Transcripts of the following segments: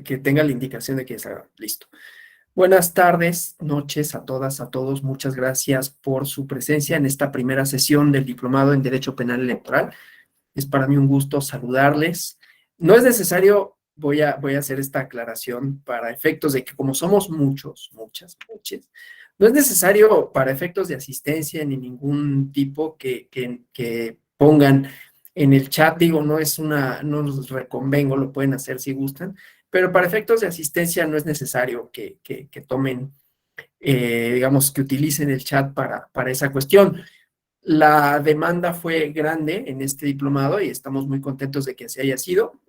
que tenga la indicación de que está listo. Buenas tardes, noches a todas, a todos. Muchas gracias por su presencia en esta primera sesión del Diplomado en Derecho Penal Electoral. Es para mí un gusto saludarles. No es necesario, voy a hacer esta aclaración para efectos de que como somos muchos, muchas, no es necesario para efectos de asistencia ni ningún tipo que pongan en el chat. Digo, no los reconvengo, lo pueden hacer si gustan, pero para efectos de asistencia no es necesario que tomen, digamos, que utilicen el chat para esa cuestión. La demanda fue grande en este diplomado y estamos muy contentos de que así haya sido.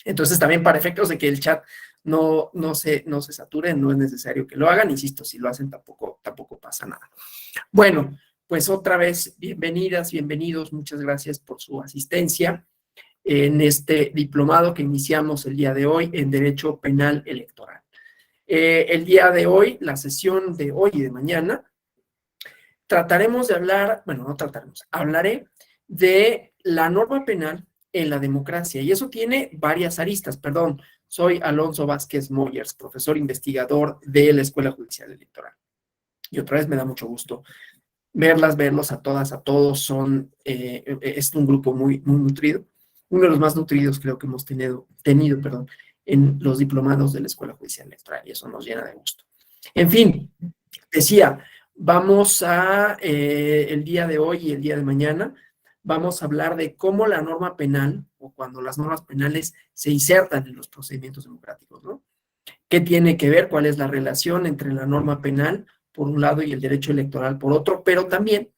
Entonces, también para efectos de que el chat no se sature, no es necesario que lo hagan. Insisto, si lo hacen tampoco pasa nada. Bueno, pues otra vez, bienvenidas, bienvenidos. Muchas gracias por su asistencia en este diplomado que iniciamos el día de hoy en Derecho Penal Electoral. El día de hoy, la sesión de hoy y de mañana, trataremos de hablar, bueno, no trataremos, hablaré de la norma penal en la democracia, y eso tiene varias aristas. Perdón, soy Alonso Vázquez Moyers, profesor investigador de la Escuela Judicial Electoral. Y otra vez me da mucho gusto verlos a todas, a todos. Es un grupo muy nutrido, uno de los más nutridos creo que hemos tenido, en los diplomados de la Escuela Judicial Electoral, y eso nos llena de gusto. En fin, decía, vamos el día de hoy y el día de mañana, vamos a hablar de cómo la norma penal, o cuando las normas penales se insertan en los procedimientos democráticos, ¿no? ¿Qué tiene que ver? ¿Cuál es la relación entre la norma penal, por un lado, y el derecho electoral, por otro? Pero también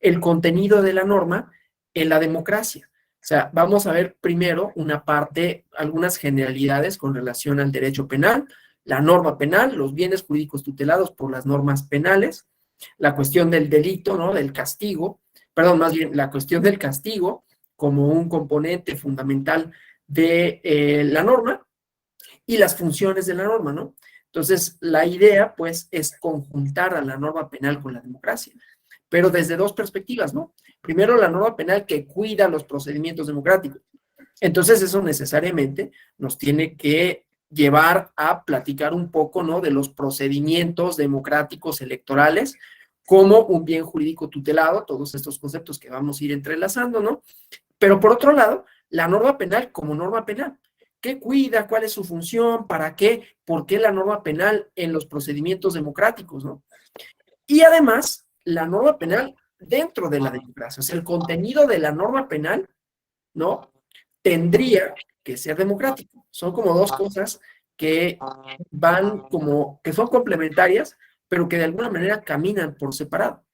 el contenido de la norma en la democracia. O sea, vamos a ver primero una parte, algunas generalidades con relación al derecho penal, la norma penal, los bienes jurídicos tutelados por las normas penales, la cuestión del delito, ¿no? Del castigo, perdón, más bien la cuestión del castigo como un componente fundamental de la norma, y las funciones de la norma, ¿no? Entonces, la idea, pues, es conjuntar a la norma penal con la democracia, pero desde dos perspectivas, ¿no? Primero, la norma penal que cuida los procedimientos democráticos. Entonces, eso necesariamente nos tiene que llevar a platicar un poco, ¿no? De los procedimientos democráticos electorales como un bien jurídico tutelado, todos estos conceptos que vamos a ir entrelazando, ¿no? Pero por otro lado, la norma penal como norma penal. ¿Qué cuida? ¿Cuál es su función? ¿Para qué? ¿Por qué la norma penal en los procedimientos democráticos, no? Y además, la norma penal dentro de la democracia. O sea, el contenido de la norma penal, ¿no? Tendría que ser democrático. Son como dos cosas que que son complementarias, pero que de alguna manera caminan por separado.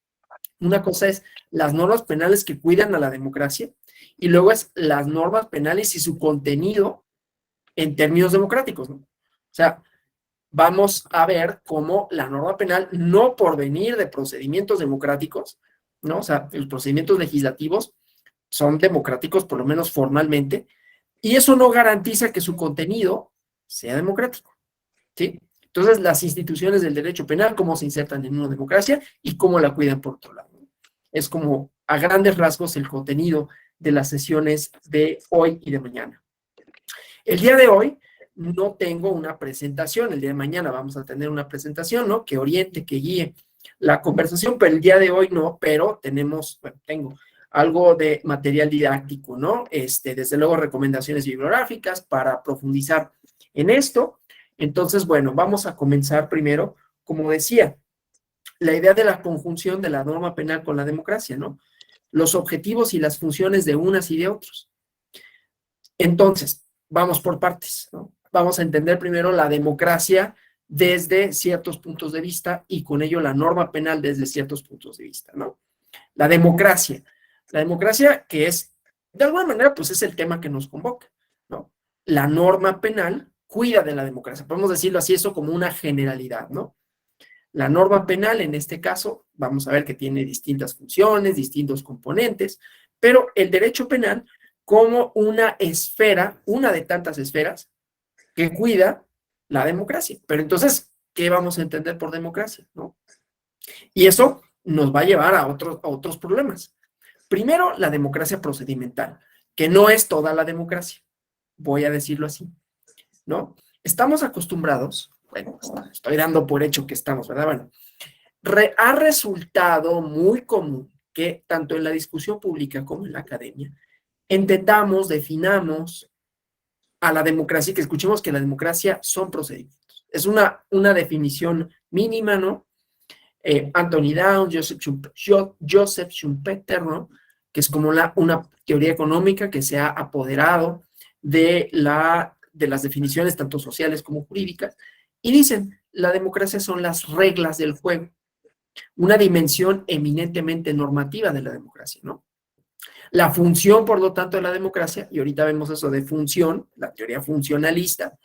Una cosa es las normas penales que cuidan a la democracia, y luego es las normas penales y su contenido en términos democráticos, ¿no? O sea, vamos a ver cómo la norma penal, no por venir de procedimientos democráticos, ¿no? O sea, los procedimientos legislativos son democráticos, por lo menos formalmente, y eso no garantiza que su contenido sea democrático, ¿sí? Entonces, las instituciones del derecho penal, cómo se insertan en una democracia y cómo la cuidan por otro lado. Es como, a grandes rasgos, el contenido de las sesiones de hoy y de mañana. El día de hoy no tengo una presentación, el día de mañana vamos a tener una presentación, ¿no? Que oriente, que guíe la conversación, pero el día de hoy no, pero tengo algo de material didáctico, ¿no? Desde luego recomendaciones bibliográficas para profundizar en esto. Entonces, bueno, vamos a comenzar primero, como decía, la idea de la conjunción de la norma penal con la democracia, ¿no? Los objetivos y las funciones de unas y de otros. Entonces, vamos por partes, ¿no? Vamos a entender primero la democracia desde ciertos puntos de vista y con ello la norma penal desde ciertos puntos de vista, ¿no? La democracia que es, de alguna manera, pues es el tema que nos convoca, ¿no? La norma penal cuida de la democracia, podemos decirlo así, eso como una generalidad, ¿no? La norma penal, en este caso, vamos a ver que tiene distintas funciones, distintos componentes, pero el derecho penal como una esfera, una de tantas esferas, que cuida la democracia. Pero entonces, ¿qué vamos a entender por democracia, no? Y eso nos va a llevar a otros problemas. Primero, la democracia procedimental, que no es toda la democracia, voy a decirlo así, ¿no? Estamos acostumbrados, bueno, estoy dando por hecho que estamos, ¿verdad? Bueno, ha resultado muy común que tanto en la discusión pública como en la academia entendamos, definamos a la democracia, que escuchemos que la democracia son procedimientos. Es una definición mínima, ¿no? Anthony Downs, Joseph Schumpeter, ¿no? Que es como una teoría económica que se ha apoderado de las definiciones tanto sociales como jurídicas, y dicen, la democracia son las reglas del juego, una dimensión eminentemente normativa de la democracia, ¿no? La función, por lo tanto, de la democracia, y ahorita vemos eso de función, la teoría funcionalista,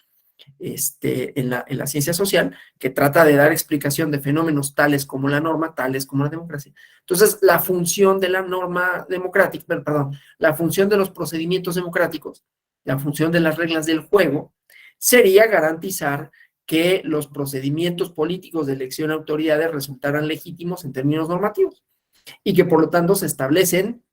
en la ciencia social, que trata de dar explicación de fenómenos tales como la norma, tales como la democracia. Entonces, la función de la norma democrática, perdón, la función de los procedimientos democráticos, la función de las reglas del juego, sería garantizar que los procedimientos políticos de elección de autoridades resultaran legítimos en términos normativos y que por lo tanto se establecen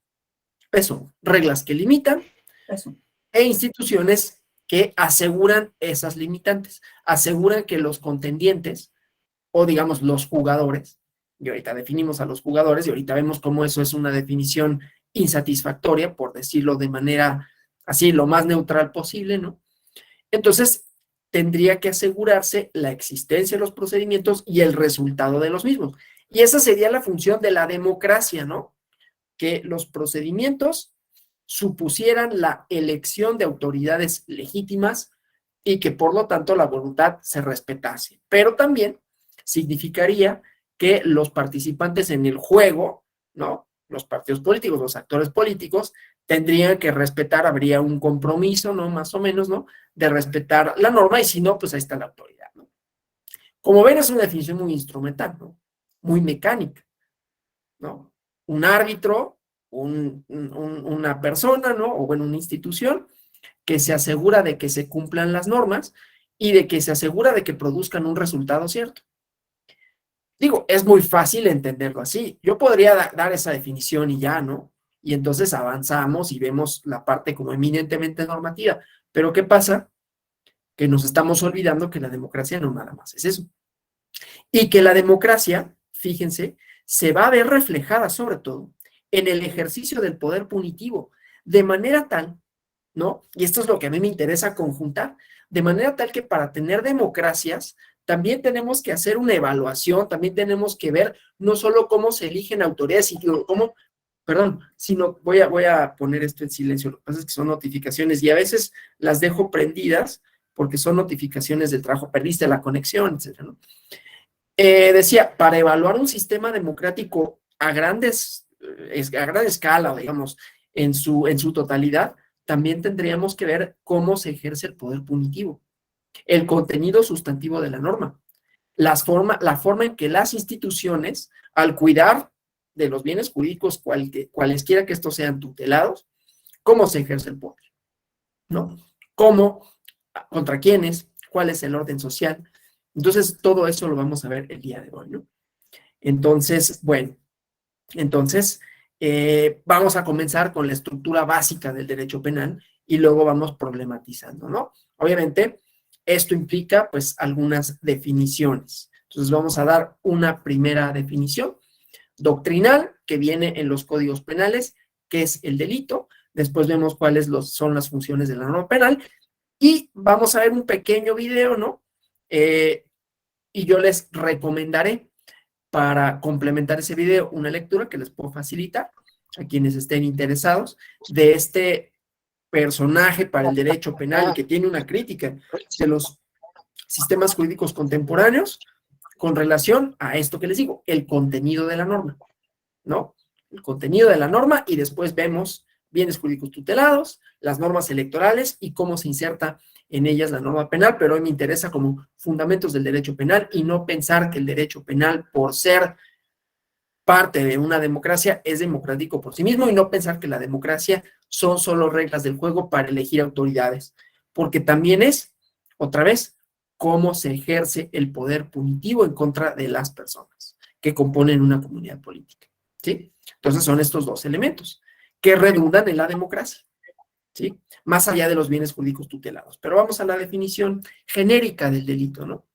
eso, reglas que limitan eso, e instituciones que aseguran esas limitantes, aseguran que los contendientes, o digamos los jugadores, y ahorita definimos a los jugadores, y ahorita vemos cómo eso es una definición insatisfactoria, por decirlo de manera así, lo más neutral posible, ¿no? Entonces, tendría que asegurarse la existencia de los procedimientos y el resultado de los mismos. Y esa sería la función de la democracia, ¿no? Que los procedimientos supusieran la elección de autoridades legítimas y que por lo tanto la voluntad se respetase. Pero también significaría que los participantes en el juego, ¿no? Los partidos políticos, los actores políticos, tendrían que respetar, habría un compromiso, ¿no? Más o menos, ¿no? De respetar la norma y si no, pues ahí está la autoridad, ¿no? Como ven, es una definición muy instrumental, ¿no? Muy mecánica, ¿no? Un árbitro, una persona, ¿no? O bueno, una institución que se asegura de que se cumplan las normas y de que se asegura de que produzcan un resultado cierto. Digo, es muy fácil entenderlo así. Yo podría dar esa definición y ya, ¿no? Y entonces avanzamos y vemos la parte como eminentemente normativa. Pero ¿qué pasa? Que nos estamos olvidando que la democracia no nada más es eso. Y que la democracia, fíjense, se va a ver reflejada sobre todo en el ejercicio del poder punitivo, de manera tal, ¿no? Y esto es lo que a mí me interesa conjuntar, de manera tal que para tener democracias también tenemos que hacer una evaluación, también tenemos que ver no solo cómo se eligen autoridades, sino cómo, perdón, sino voy a poner esto en silencio, lo que pasa es que son notificaciones y a veces las dejo prendidas porque son notificaciones del trabajo, perdiste la conexión, etcétera, ¿no? Decía, para evaluar un sistema democrático a gran escala, digamos, en su totalidad, también tendríamos que ver cómo se ejerce el poder punitivo, el contenido sustantivo de la norma, la forma en que las instituciones, al cuidar de los bienes jurídicos, cualesquiera que estos sean tutelados, cómo se ejerce el poder, ¿no? Cómo, contra quiénes, cuál es el orden social. Entonces, todo eso lo vamos a ver el día de hoy, ¿no? Entonces, bueno, vamos a comenzar con la estructura básica del derecho penal y luego vamos problematizando, ¿no? Obviamente, esto implica, pues, algunas definiciones. Entonces, vamos a dar una primera definición doctrinal que viene en los códigos penales, que es el delito. Después vemos cuáles son las funciones de la norma penal y vamos a ver un pequeño video, ¿no? Y yo les recomendaré para complementar ese video una lectura que les puedo facilitar a quienes estén interesados de este personaje para el derecho penal y que tiene una crítica de los sistemas jurídicos contemporáneos con relación a esto que les digo, el contenido de la norma, ¿no? El contenido de la norma y después vemos bienes jurídicos tutelados, las normas electorales y cómo se inserta en ellas la norma penal, pero hoy me interesa como fundamentos del derecho penal y no pensar que el derecho penal, por ser parte de una democracia, es democrático por sí mismo y no pensar que la democracia son solo reglas del juego para elegir autoridades, porque también es, otra vez, cómo se ejerce el poder punitivo en contra de las personas que componen una comunidad política, ¿sí? Entonces son estos dos elementos que redundan en la democracia. ¿sí? Más allá de los bienes jurídicos tutelados. Pero vamos a la definición genérica del delito, ¿no?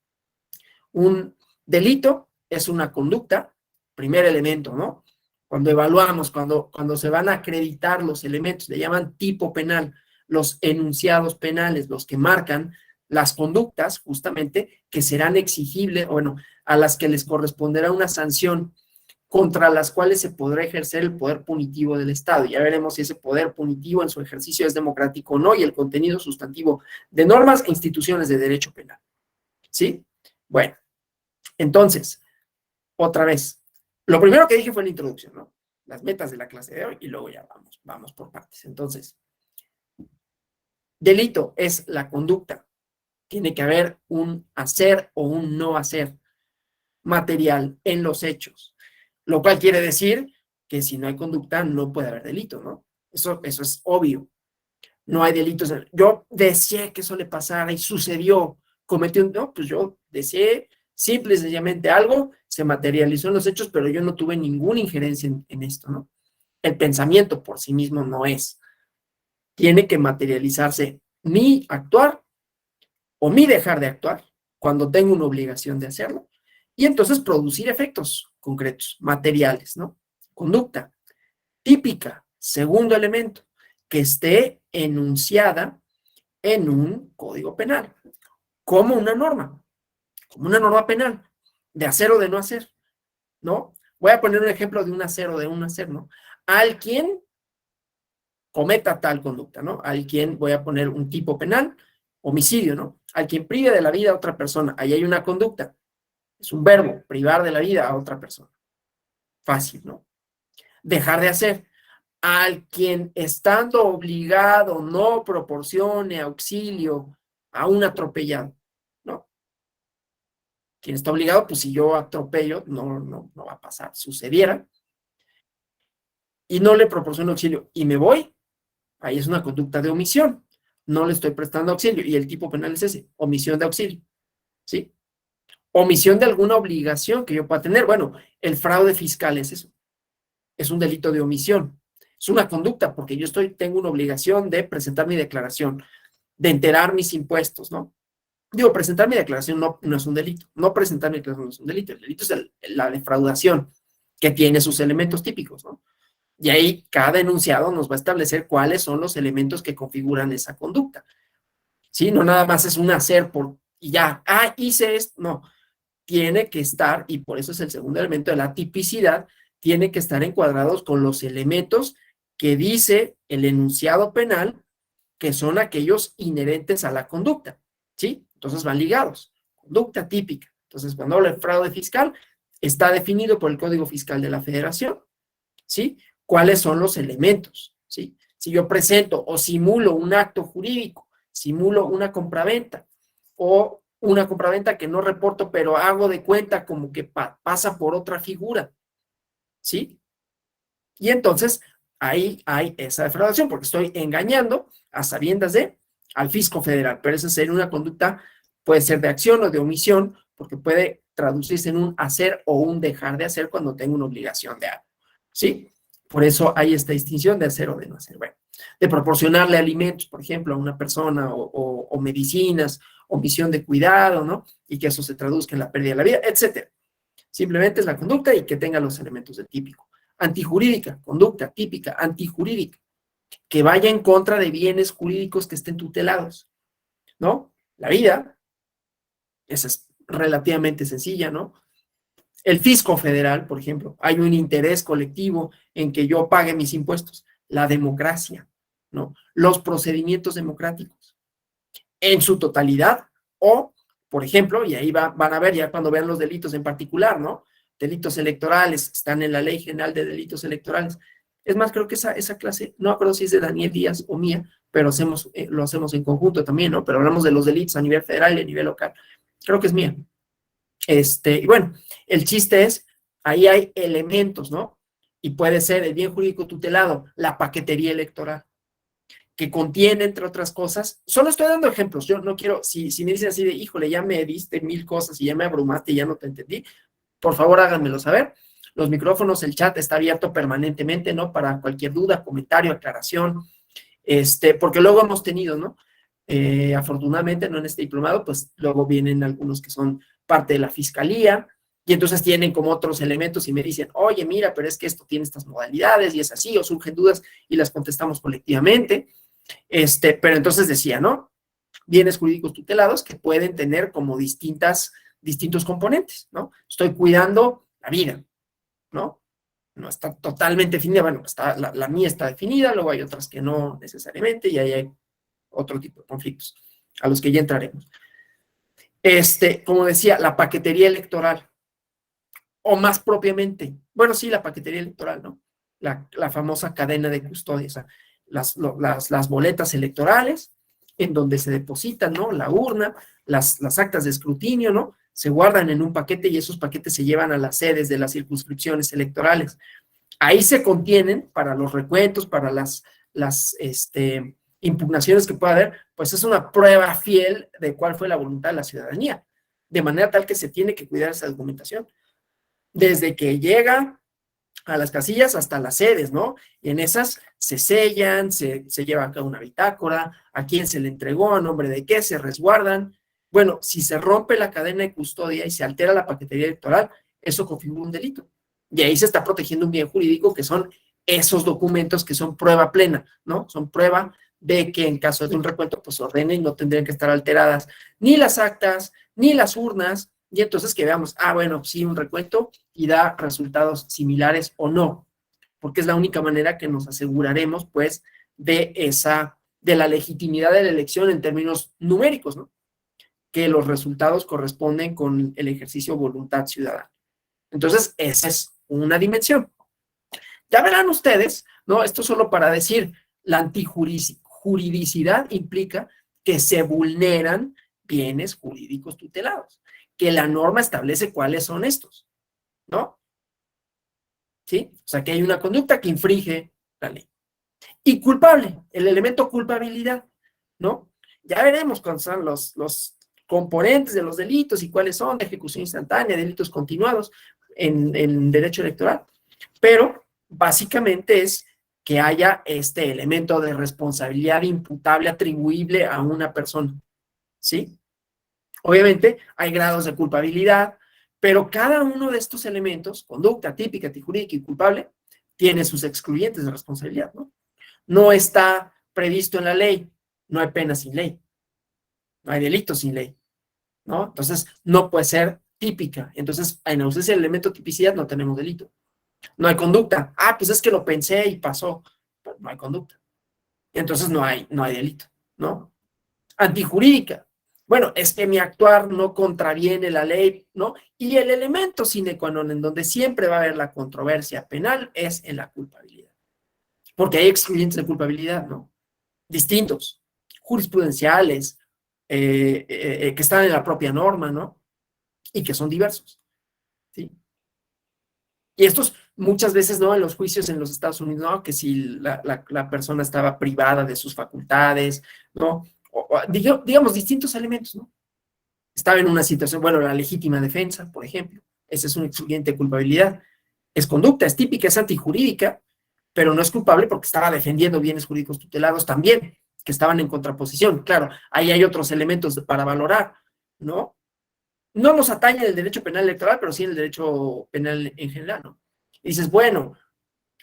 Un delito es una conducta, primer elemento, ¿no? Cuando evaluamos, cuando se van a acreditar los elementos, le llaman tipo penal, los enunciados penales, los que marcan las conductas, justamente, que serán exigibles, bueno, a las que les corresponderá una sanción contra las cuales se podrá ejercer el poder punitivo del Estado. Ya veremos si ese poder punitivo en su ejercicio es democrático o no, y el contenido sustantivo de normas e instituciones de derecho penal. ¿Sí? Bueno, entonces, otra vez, lo primero que dije fue la introducción, ¿no? Las metas de la clase de hoy, y luego ya vamos por partes. Entonces, delito es la conducta. Tiene que haber un hacer o un no hacer material en los hechos, lo cual quiere decir que si no hay conducta no puede haber delito, ¿no? Eso es obvio. No hay delitos. Yo deseé que eso le pasara y sucedió, cometió un, no, pues yo deseé simple y sencillamente algo, se materializó en los hechos, pero yo no tuve ninguna injerencia en esto, ¿no? El pensamiento por sí mismo no es. Tiene que materializarse mi actuar o mi dejar de actuar cuando tengo una obligación de hacerlo, y entonces producir efectos concretos, materiales, ¿no? Conducta típica, segundo elemento, que esté enunciada en un código penal, como una norma penal, de hacer o de no hacer, ¿no? Voy a poner un ejemplo de un hacer o de un hacer, ¿no? Al quien cometa tal conducta, ¿no? Al quien, voy a poner un tipo penal, homicidio, ¿no? Al quien prive de la vida a otra persona, ahí hay una conducta, es un verbo, privar de la vida a otra persona. Fácil, ¿no? Dejar de hacer, al quien estando obligado no proporcione auxilio a un atropellado, ¿no? Quien está obligado, pues si yo atropello, no va a pasar. Sucediera y no le proporciono auxilio y me voy, ahí es una conducta de omisión. No le estoy prestando auxilio y el tipo penal es ese, omisión de auxilio, ¿sí? Omisión de alguna obligación que yo pueda tener. Bueno, el fraude fiscal es eso, es un delito de omisión. Es una conducta porque yo tengo una obligación de presentar mi declaración, de enterar mis impuestos, ¿no? Digo, presentar mi declaración no es un delito. No presentar mi declaración no es un delito. El delito es la defraudación, que tiene sus elementos típicos, ¿no? Y ahí cada enunciado nos va a establecer cuáles son los elementos que configuran esa conducta. ¿Sí? No nada más es un hacer y ya, hice esto. No, tiene que estar, y por eso es el segundo elemento de la tipicidad, tiene que estar encuadrados con los elementos que dice el enunciado penal, que son aquellos inherentes a la conducta, ¿sí? Entonces van ligados. Conducta típica. Entonces, cuando hablo de fraude fiscal, está definido por el Código Fiscal de la Federación, ¿sí? ¿Cuáles son los elementos? ¿Sí? Si yo presento o simulo un acto jurídico, simulo una compraventa o una compraventa que no reporto, pero hago de cuenta como que pasa por otra figura, ¿sí? Y entonces ahí hay esa defraudación, porque estoy engañando a sabiendas al fisco federal, pero esa sería una conducta, puede ser de acción o de omisión, porque puede traducirse en un hacer o un dejar de hacer cuando tengo una obligación de algo, ¿sí? Por eso hay esta distinción de hacer o de no hacer. Bueno, de proporcionarle alimentos, por ejemplo, a una persona o medicinas, omisión de cuidado, ¿no? Y que eso se traduzca en la pérdida de la vida, etcétera. Simplemente es la conducta y que tenga los elementos del típico. Antijurídica, conducta típica, antijurídica, que vaya en contra de bienes jurídicos que estén tutelados, ¿no? La vida, esa es relativamente sencilla, ¿no? El fisco federal, por ejemplo, hay un interés colectivo en que yo pague mis impuestos. La democracia, ¿no? Los procedimientos democráticos en su totalidad o, por ejemplo, y ahí van a ver ya cuando vean los delitos en particular, ¿no? Delitos electorales, están en la Ley General de Delitos Electorales. Es más, creo que esa clase, no acuerdo si es de Daniel Díaz o mía, pero lo hacemos en conjunto también, ¿no? Pero hablamos de los delitos a nivel federal y a nivel local. Creo que es mía. Y bueno, el chiste es, ahí hay elementos, ¿no? Y puede ser el bien jurídico tutelado, la paquetería electoral, que contiene, entre otras cosas, solo estoy dando ejemplos, yo no quiero, si me dicen así de, híjole, ya me diste 1000 cosas y ya me abrumaste y ya no te entendí, por favor háganmelo saber. Los micrófonos, el chat está abierto permanentemente, ¿no? Para cualquier duda, comentario, aclaración, Porque luego hemos tenido, ¿no? Afortunadamente, no en este diplomado, pues luego vienen algunos que son parte de la fiscalía, y entonces tienen como otros elementos y me dicen, oye, mira, pero es que esto tiene estas modalidades y es así, o surgen dudas y las contestamos colectivamente. Pero entonces decía, ¿no? Bienes jurídicos tutelados que pueden tener como distintos componentes, ¿no? Estoy cuidando la vida, ¿no? No está totalmente definida, bueno, la mía está definida, luego hay otras que no necesariamente, y ahí hay otro tipo de conflictos a los que ya entraremos. Como decía, la paquetería electoral, o más propiamente, bueno, sí, la paquetería electoral, ¿no? La famosa cadena de custodia, o sea, las boletas electorales, en donde se depositan, ¿no? La urna, las actas de escrutinio, ¿no? Se guardan en un paquete y esos paquetes se llevan a las sedes de las circunscripciones electorales. Ahí se contienen para los recuentos, para las impugnaciones que pueda haber, pues es una prueba fiel de cuál fue la voluntad de la ciudadanía, de manera tal que se tiene que cuidar esa documentación, desde que llega a las casillas hasta las sedes, ¿no? Y en esas se sellan, se lleva a cabo una bitácora, a quién se le entregó, a nombre de qué, se resguardan. Bueno, si se rompe la cadena de custodia y se altera la paquetería electoral, eso configura un delito. Y ahí se está protegiendo un bien jurídico que son esos documentos que son prueba plena, ¿no? Son prueba de que en caso de un recuento, pues ordenen y no tendrían que estar alteradas ni las actas, ni las urnas, y entonces que veamos, bueno, sí, un recuento y da resultados similares o no, porque es la única manera que nos aseguraremos, pues, de la legitimidad de la elección en términos numéricos, ¿no? Que los resultados corresponden con el ejercicio de voluntad ciudadana. Entonces, esa es una dimensión. Ya verán ustedes, ¿no? Esto solo para decir, la antijuridicidad implica que se vulneran bienes jurídicos tutelados, que la norma establece cuáles son estos, ¿no? ¿Sí? O sea, que hay una conducta que infringe la ley. Y culpable, el elemento culpabilidad, ¿no? Ya veremos cuáles son los componentes de los delitos y cuáles son de ejecución instantánea, delitos continuados en derecho electoral. Pero básicamente es que haya este elemento de responsabilidad imputable atribuible a una persona, ¿sí? Obviamente hay grados de culpabilidad, pero cada uno de estos elementos, conducta típica, antijurídica y culpable, tiene sus excluyentes de responsabilidad, ¿no? No está previsto en la ley, no hay pena sin ley, no hay delito sin ley, ¿no? Entonces, no puede ser típica. Entonces, en ausencia del elemento tipicidad no tenemos delito. No hay conducta. Pues es que lo pensé y pasó. Pero no hay conducta. Entonces, no hay delito, ¿no? Antijurídica. Bueno, es que mi actuar no contraviene la ley, ¿no? Y el elemento sine qua non en donde siempre va a haber la controversia penal es en la culpabilidad. Porque hay excluyentes de culpabilidad, ¿no? Distintos, jurisprudenciales, que están en la propia norma, ¿no? Y que son diversos, ¿sí? Y estos muchas veces, ¿no? En los juicios en los Estados Unidos, ¿no? Que si la persona estaba privada de sus facultades, ¿no? Digamos, distintos elementos, ¿no? Estaba en una situación, bueno, la legítima defensa, por ejemplo, ese es un excluyente de culpabilidad. Es conducta, es típica, es antijurídica, pero no es culpable porque estaba defendiendo bienes jurídicos tutelados también, que estaban en contraposición. Claro, ahí hay otros elementos para valorar, ¿no? No nos atañe el derecho penal electoral, pero sí el derecho penal en general, ¿no? Y dices, bueno,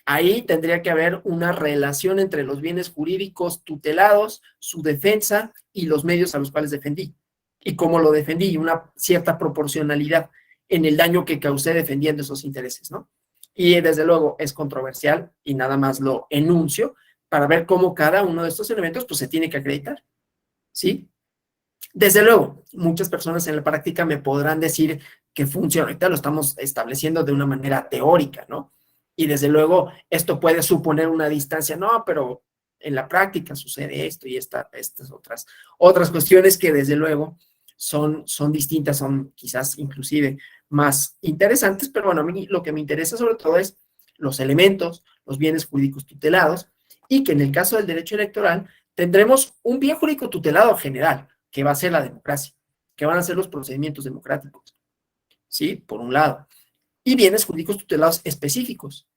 ahí tendría que haber una relación entre los bienes jurídicos tutelados, su defensa y los medios a los cuales defendí. Y cómo lo defendí, una cierta proporcionalidad en el daño que causé defendiendo esos intereses, ¿no? Y desde luego es controversial y nada más lo enuncio para ver cómo cada uno de estos elementos pues se tiene que acreditar, ¿sí? Desde luego, muchas personas en la práctica me podrán decir que funciona. Ahorita lo estamos estableciendo de una manera teórica, ¿no? Y desde luego, esto puede suponer una distancia, no, pero en la práctica sucede esto y estas otras cuestiones que desde luego son distintas, son quizás inclusive más interesantes, pero bueno, a mí lo que me interesa sobre todo es los elementos, los bienes jurídicos tutelados, y que en el caso del derecho electoral tendremos un bien jurídico tutelado general, que va a ser la democracia, que van a ser los procedimientos democráticos, ¿sí? Por un lado. Y bienes jurídicos tutelados específicos,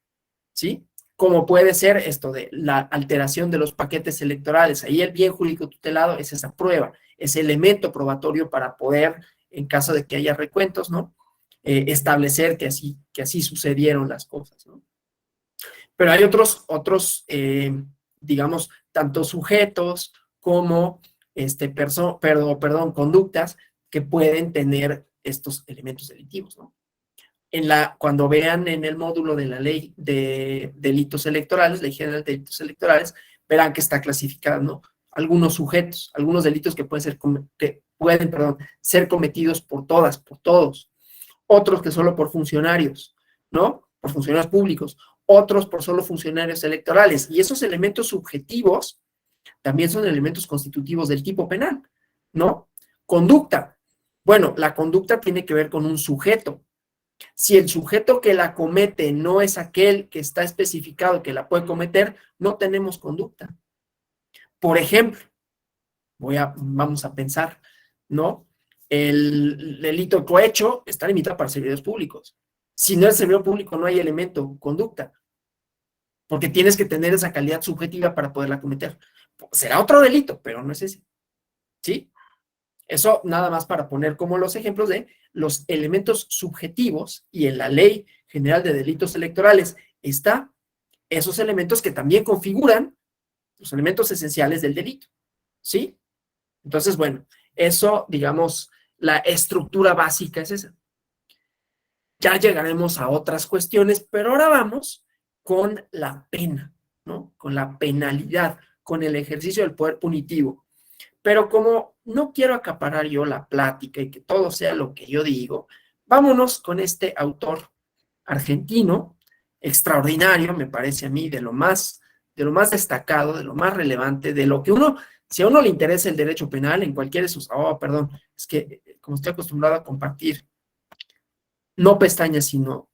¿sí? como puede ser esto de la alteración de los paquetes electorales. Ahí el bien jurídico tutelado es esa prueba, ese elemento probatorio para poder, en caso de que haya recuentos, ¿no? Establecer que así sucedieron las cosas, ¿no? Pero hay digamos, tanto sujetos como conductas que pueden tener estos elementos delictivos, ¿no? Cuando vean en el módulo de la ley de delitos electorales, Ley General de Delitos Electorales, verán que está clasificado, ¿no? Algunos sujetos, algunos delitos que pueden ser cometidos por todos. Otros que solo por funcionarios, ¿no? Por funcionarios públicos. Otros por solo funcionarios electorales. Y esos elementos subjetivos también son elementos constitutivos del tipo penal, ¿no? Conducta. Bueno, la conducta tiene que ver con un sujeto. Si el sujeto que la comete no es aquel que está especificado que la puede cometer, no tenemos conducta. Por ejemplo, vamos a pensar, ¿no? El delito cohecho está limitado para servidores públicos. Si no es servidor público, no hay elemento conducta, porque tienes que tener esa calidad subjetiva para poderla cometer. Será otro delito, pero no es ese, ¿sí? Eso nada más para poner como los ejemplos de los elementos subjetivos, y en la Ley General de Delitos Electorales está esos elementos que también configuran los elementos esenciales del delito, ¿sí? Entonces, bueno, eso, digamos, la estructura básica es esa. Ya llegaremos a otras cuestiones, pero ahora vamos con la pena, ¿no? Con la penalidad, con el ejercicio del poder punitivo. Pero como no quiero acaparar yo la plática y que todo sea lo que yo digo, vámonos con este autor argentino, extraordinario, me parece a mí, de lo más destacado, de lo más relevante, de lo que si a uno le interesa el derecho penal en cualquiera de sus, es que como estoy acostumbrado a compartir, no pestañas, sino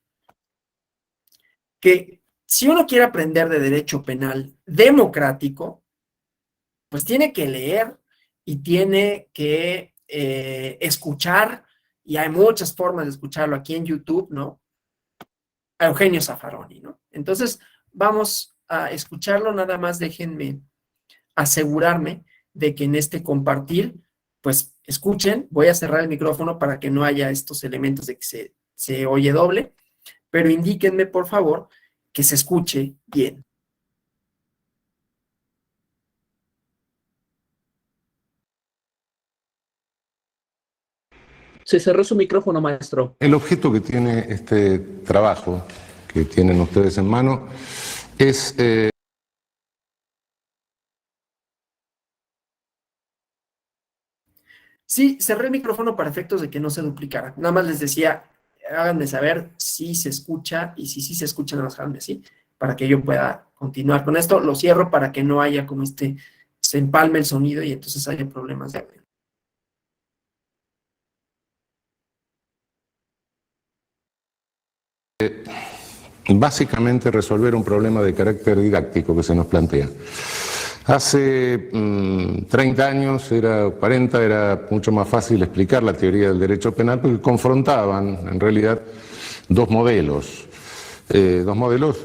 que si uno quiere aprender de derecho penal democrático, pues tiene que leer y tiene que escuchar, y hay muchas formas de escucharlo aquí en YouTube, ¿no? A Eugenio Zaffaroni, ¿no? Entonces, vamos a escucharlo, nada más déjenme asegurarme de que en este compartir, pues escuchen, voy a cerrar el micrófono para que no haya estos elementos de que se oye doble, pero indíquenme, por favor, que se escuche bien. Se cerró su micrófono, maestro. El objeto que tiene este trabajo que tienen ustedes en mano es... Sí, cerré el micrófono para efectos de que no se duplicara. Nada más les decía, háganme saber si se escucha, y si sí se escucha, nada más háganme así, para que yo pueda continuar con esto. Lo cierro para que no haya como se empalme el sonido y entonces haya problemas de audio. Básicamente resolver un problema de carácter didáctico que se nos plantea. Hace 30 años, 40, era mucho más fácil explicar la teoría del derecho penal porque confrontaban, en realidad, dos modelos,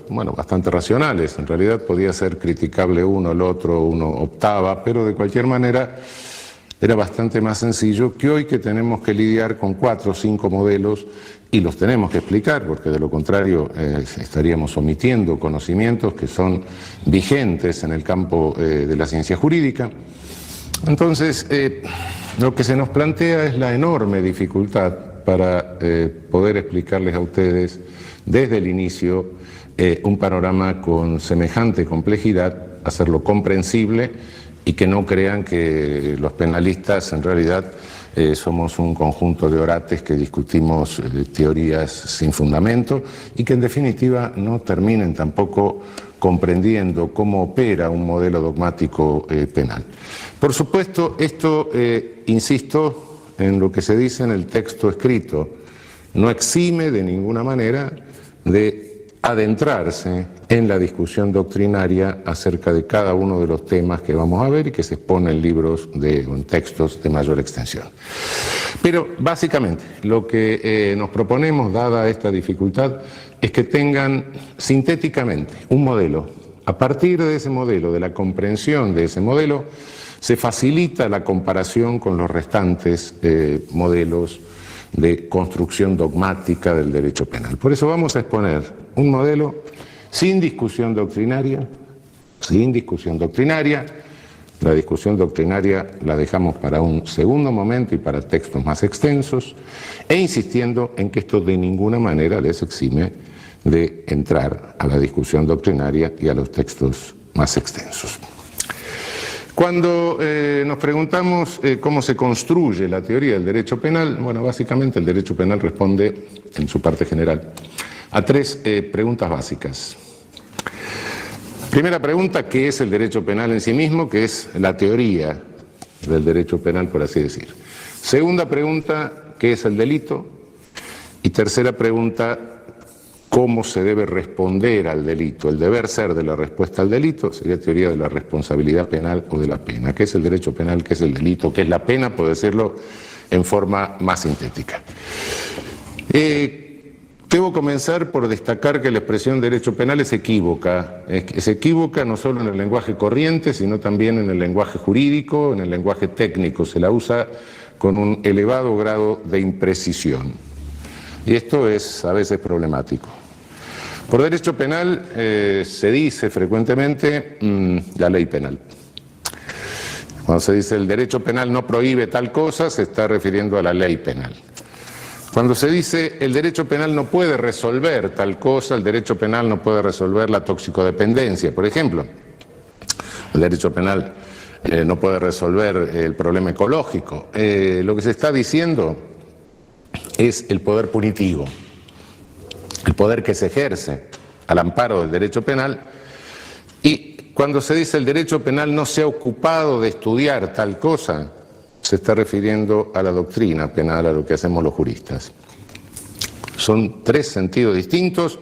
bueno, bastante racionales. En realidad podía ser criticable uno, el otro, uno optaba, pero de cualquier manera era bastante más sencillo que hoy, que tenemos que lidiar con 4 o 5 modelos y los tenemos que explicar, porque de lo contrario estaríamos omitiendo conocimientos que son vigentes en el campo de la ciencia jurídica. Entonces, lo que se nos plantea es la enorme dificultad para poder explicarles a ustedes desde el inicio un panorama con semejante complejidad, hacerlo comprensible y que no crean que los penalistas en realidad somos un conjunto de orates que discutimos teorías sin fundamento y que en definitiva no terminen tampoco comprendiendo cómo opera un modelo dogmático penal. Por supuesto, esto, insisto en lo que se dice en el texto escrito, no exime de ninguna manera de adentrarse en la discusión doctrinaria acerca de cada uno de los temas que vamos a ver y que se exponen en libros en textos de mayor extensión. Pero básicamente lo que nos proponemos, dada esta dificultad, es que tengan sintéticamente un modelo. A partir de ese modelo, de la comprensión de ese modelo, se facilita la comparación con los restantes modelos de construcción dogmática del derecho penal. Por eso vamos a exponer un modelo sin discusión doctrinaria, La discusión doctrinaria la dejamos para un segundo momento y para textos más extensos, e insistiendo en que esto de ninguna manera les exime de entrar a la discusión doctrinaria y a los textos más extensos. Cuando nos preguntamos cómo se construye la teoría del derecho penal, bueno, básicamente el derecho penal responde, en su parte general, a tres preguntas básicas. Primera pregunta, ¿qué es el derecho penal en sí mismo? ¿Qué es la teoría del derecho penal, por así decir? Segunda pregunta, ¿qué es el delito? Y tercera pregunta, ¿cómo se debe responder al delito? El deber ser de la respuesta al delito sería teoría de la responsabilidad penal o de la pena. ¿Qué es el derecho penal? ¿Qué es el delito? ¿Qué es la pena? Por decirlo en forma más sintética. Debo comenzar por destacar que la expresión derecho penal es equívoca. Es equívoca no solo en el lenguaje corriente, sino también en el lenguaje jurídico, en el lenguaje técnico. Se la usa con un elevado grado de imprecisión. Y esto es a veces problemático. Por derecho penal se dice frecuentemente la ley penal. Cuando se dice el derecho penal no prohíbe tal cosa, se está refiriendo a la ley penal. Cuando se dice el derecho penal no puede resolver tal cosa, el derecho penal no puede resolver la toxicodependencia, por ejemplo. El derecho penal no puede resolver el problema ecológico. Lo que se está diciendo es el poder punitivo, el poder que se ejerce al amparo del derecho penal. Y cuando se dice el derecho penal no se ha ocupado de estudiar tal cosa, se está refiriendo a la doctrina penal, a lo que hacemos los juristas. Son tres sentidos distintos,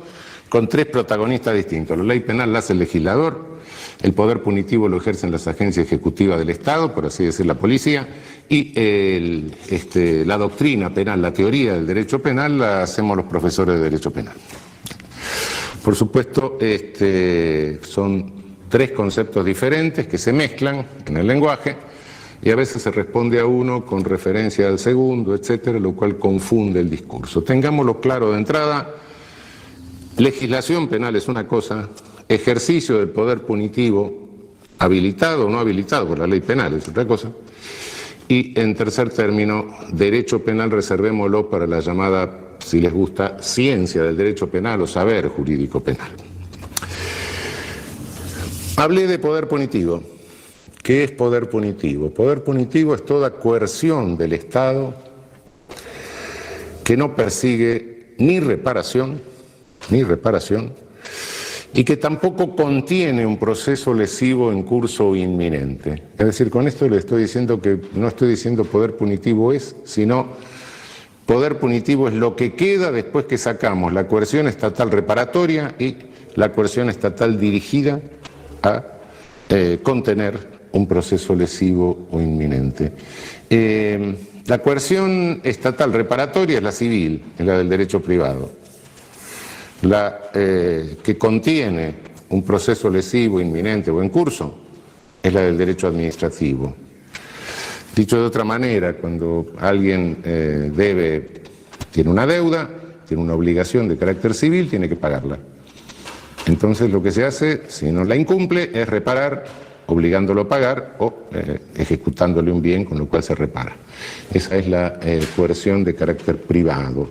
con tres protagonistas distintos. La ley penal la hace el legislador, el poder punitivo lo ejercen las agencias ejecutivas del Estado, por así decir la policía, y la doctrina penal, la teoría del derecho penal, la hacemos los profesores de derecho penal. Por supuesto, son tres conceptos diferentes que se mezclan en el lenguaje, y a veces se responde a uno con referencia al segundo, etcétera, lo cual confunde el discurso. Tengámoslo claro de entrada, legislación penal es una cosa, ejercicio del poder punitivo, habilitado o no habilitado por la ley penal, es otra cosa, y en tercer término, derecho penal reservémoslo para la llamada, si les gusta, ciencia del derecho penal o saber jurídico penal. Hablé de poder punitivo. ¿Qué es poder punitivo? Poder punitivo es toda coerción del Estado que no persigue ni reparación, y que tampoco contiene un proceso lesivo en curso o inminente. Es decir, con esto le estoy diciendo que no estoy diciendo poder punitivo es, sino poder punitivo es lo que queda después que sacamos la coerción estatal reparatoria y la coerción estatal dirigida a contener un proceso lesivo o inminente. La coerción estatal reparatoria es la civil, es la del derecho privado. La que contiene un proceso lesivo, inminente o en curso es la del derecho administrativo. Dicho de otra manera, cuando alguien tiene una deuda, tiene una obligación de carácter civil, tiene que pagarla. Entonces lo que se hace, si no la incumple, es reparar, obligándolo a pagar o ejecutándole un bien con lo cual se repara. Esa es la coerción de carácter privado.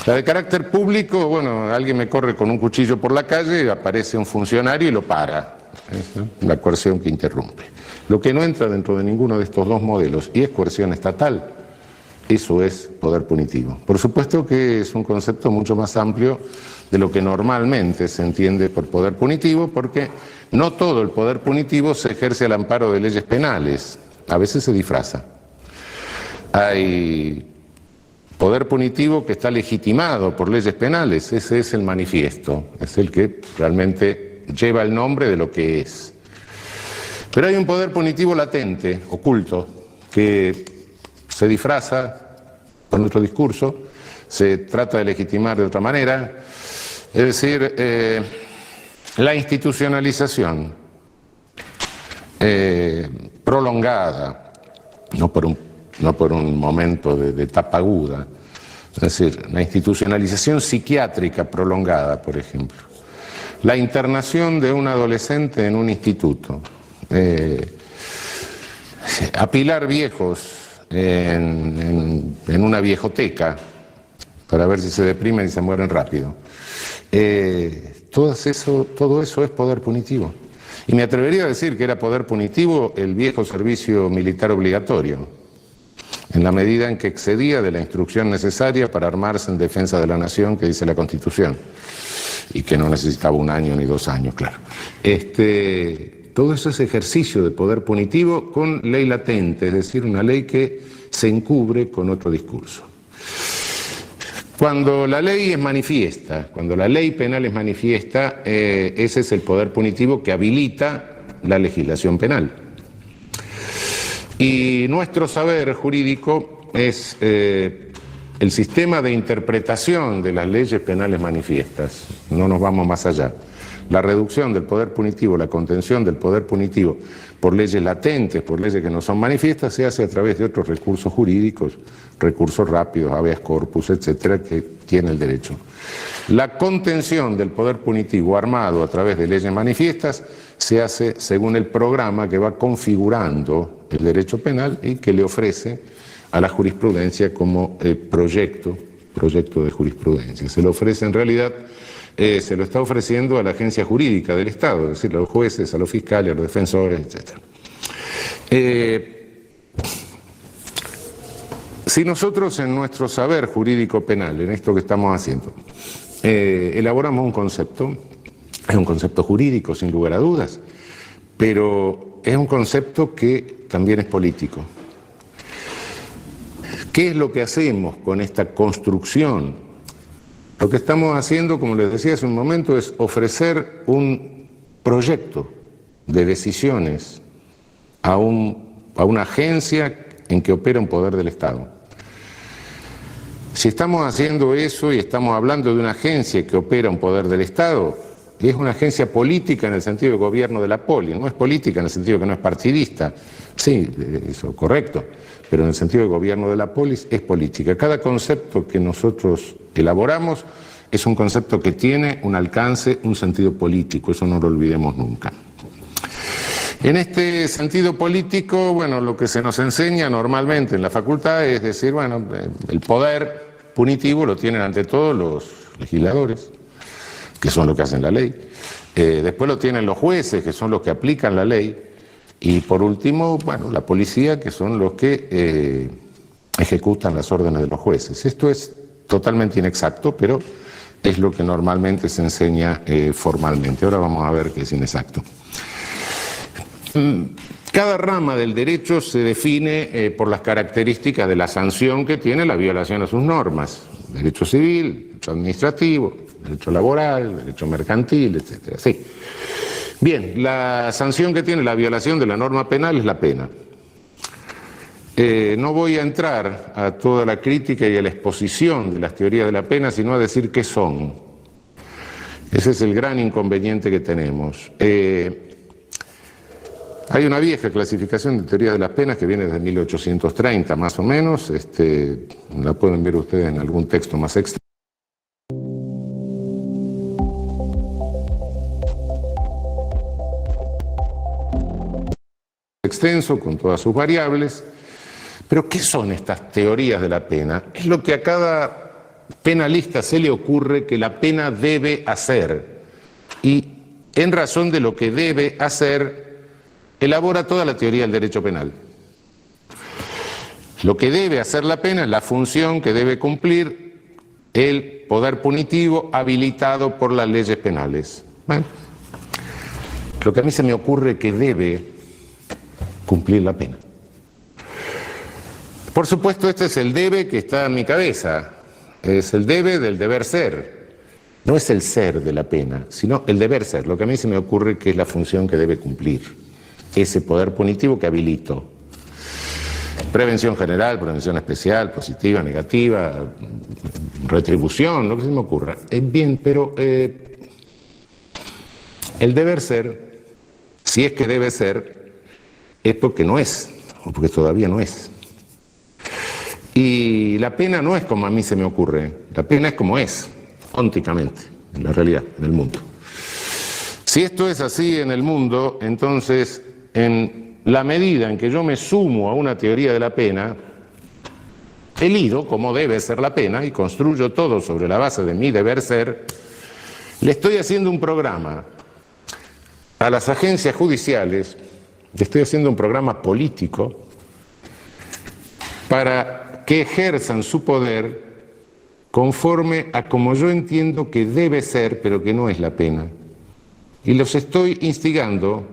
La de carácter público, bueno, alguien me corre con un cuchillo por la calle, aparece un funcionario y lo para. La coerción que interrumpe. Lo que no entra dentro de ninguno de estos dos modelos y es coerción estatal, eso es poder punitivo. Por supuesto que es un concepto mucho más amplio de lo que normalmente se entiende por poder punitivo, porque no todo el poder punitivo se ejerce al amparo de leyes penales, a veces se disfraza. Hay poder punitivo que está legitimado por leyes penales, ese es el manifiesto, es el que realmente lleva el nombre de lo que es. Pero hay un poder punitivo latente, oculto, que se disfraza con otro discurso, se trata de legitimar de otra manera. Es decir, la institucionalización prolongada, no por un momento de tapa aguda, es decir, la institucionalización psiquiátrica prolongada, por ejemplo, la internación de un adolescente en un instituto, apilar viejos en una viejoteca para ver si se deprimen y se mueren rápido. Todo eso es poder punitivo. Y me atrevería a decir que era poder punitivo el viejo servicio militar obligatorio, en la medida en que excedía de la instrucción necesaria para armarse en defensa de la nación que dice la Constitución, y que no necesitaba 1 año ni 2 años, claro. Todo eso es ejercicio de poder punitivo con ley latente, es decir, una ley que se encubre con otro discurso. Cuando la ley es manifiesta, cuando la ley penal es manifiesta, ese es el poder punitivo que habilita la legislación penal. Y nuestro saber jurídico es el sistema de interpretación de las leyes penales manifiestas. No nos vamos más allá. La reducción del poder punitivo, la contención del poder punitivo por leyes latentes, por leyes que no son manifiestas, se hace a través de otros recursos jurídicos, recursos rápidos, habeas corpus, etcétera, que tiene el derecho. La contención del poder punitivo armado a través de leyes manifiestas se hace según el programa que va configurando el derecho penal y que le ofrece a la jurisprudencia como proyecto de jurisprudencia. Se lo ofrece en realidad, se lo está ofreciendo a la agencia jurídica del Estado, es decir, a los jueces, a los fiscales, a los defensores, etc. Si nosotros en nuestro saber jurídico penal, en esto que estamos haciendo, elaboramos un concepto, es un concepto jurídico sin lugar a dudas, pero es un concepto que también es político. ¿Qué es lo que hacemos con esta construcción? Lo que estamos haciendo, como les decía hace un momento, es ofrecer un proyecto de decisiones a una agencia en que opera un poder del Estado. Si estamos haciendo eso y estamos hablando de una agencia que opera un poder del Estado, es una agencia política en el sentido de gobierno de la poli, no es política en el sentido que no es partidista, sí, eso correcto, pero en el sentido de gobierno de la polis es política. Cada concepto que nosotros elaboramos es un concepto que tiene un alcance, un sentido político, eso no lo olvidemos nunca. En este sentido político, bueno, lo que se nos enseña normalmente en la facultad es decir, bueno, el poder punitivo lo tienen ante todo los legisladores, que son los que hacen la ley, después lo tienen los jueces, que son los que aplican la ley, y por último, bueno, la policía, que son los que ejecutan las órdenes de los jueces. Esto es totalmente inexacto, pero es lo que normalmente se enseña formalmente. Ahora vamos a ver qué es inexacto. Cada rama del derecho se define por las características de la sanción que tiene la violación a sus normas. Derecho civil, derecho administrativo, derecho laboral, derecho mercantil, etcétera. Sí. Bien, la sanción que tiene la violación de la norma penal es la pena. No voy a entrar a toda la crítica y a la exposición de las teorías de la pena, sino a decir qué son. Ese es el gran inconveniente que tenemos. Hay una vieja clasificación de teorías de las penas que viene desde 1830 más o menos, la pueden ver ustedes en algún texto más extenso, con todas sus variables. Pero ¿qué son estas teorías de la pena? Es lo que a cada penalista se le ocurre que la pena debe hacer. Y en razón de lo que debe hacer, elabora toda la teoría del derecho penal. Lo que debe hacer la pena es la función que debe cumplir el poder punitivo habilitado por las leyes penales. Bueno, lo que a mí se me ocurre que debe cumplir la pena. Por supuesto, este es el debe que está en mi cabeza, es el debe del deber ser. No es el ser de la pena, sino el deber ser, lo que a mí se me ocurre que es la función que debe cumplir, ese poder punitivo que habilito. Prevención general, prevención especial, positiva, negativa, retribución, lo que se me ocurra. Bien, pero el deber ser, si es que debe ser, es porque no es, o porque todavía no es. Y la pena no es como a mí se me ocurre, la pena es como es, ónticamente, en la realidad, en el mundo. Si esto es así en el mundo, entonces, en la medida en que yo me sumo a una teoría de la pena, elido como debe ser la pena y construyo todo sobre la base de mi deber ser, le estoy haciendo un programa a las agencias judiciales, le estoy haciendo un programa político para que ejerzan su poder conforme a como yo entiendo que debe ser, pero que no es la pena. Y los estoy instigando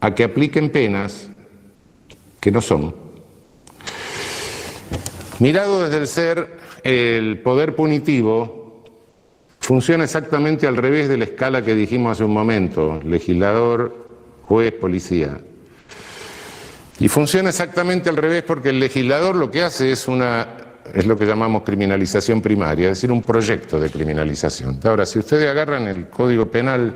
a que apliquen penas que no son. Mirado desde el ser, el poder punitivo funciona exactamente al revés de la escala que dijimos hace un momento, legislador, juez, policía. Y funciona exactamente al revés porque el legislador lo que hace es lo que llamamos criminalización primaria, es decir, un proyecto de criminalización. Ahora, si ustedes agarran el Código Penal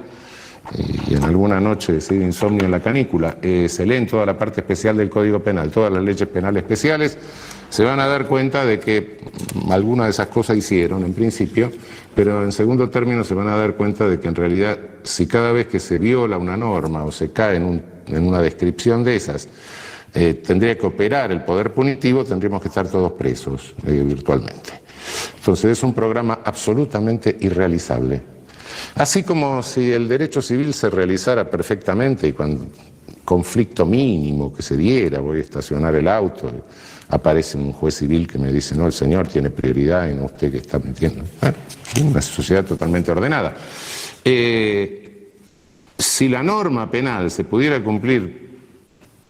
y en alguna noche de insomnio en la canícula, se leen toda la parte especial del Código Penal, todas las leyes penales especiales, se van a dar cuenta de que algunas de esas cosas hicieron en principio, pero en segundo término se van a dar cuenta de que en realidad si cada vez que se viola una norma o se cae en una descripción de esas, tendría que operar el poder punitivo, tendríamos que estar todos presos virtualmente. Entonces es un programa absolutamente irrealizable. Así como si el derecho civil se realizara perfectamente y cuando conflicto mínimo que se diera, voy a estacionar el auto, aparece un juez civil que me dice, no, el señor tiene prioridad y no usted que está mintiendo. Bueno, una sociedad totalmente ordenada. Si la norma penal se pudiera cumplir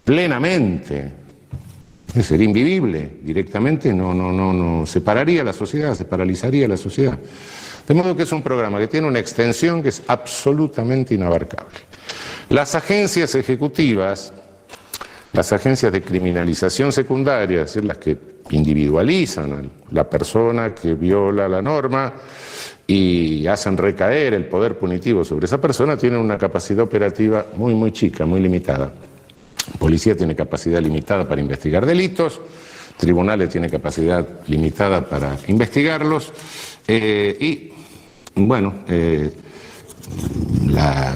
plenamente, sería invivible, directamente no separaría la sociedad, se paralizaría la sociedad. De modo que es un programa que tiene una extensión que es absolutamente inabarcable. Las agencias ejecutivas, las agencias de criminalización secundaria, es decir, las que individualizan a la persona que viola la norma y hacen recaer el poder punitivo sobre esa persona, tienen una capacidad operativa muy chica, muy limitada. Policía tiene capacidad limitada para investigar delitos, tribunales tienen capacidad limitada para investigarlos, y bueno, las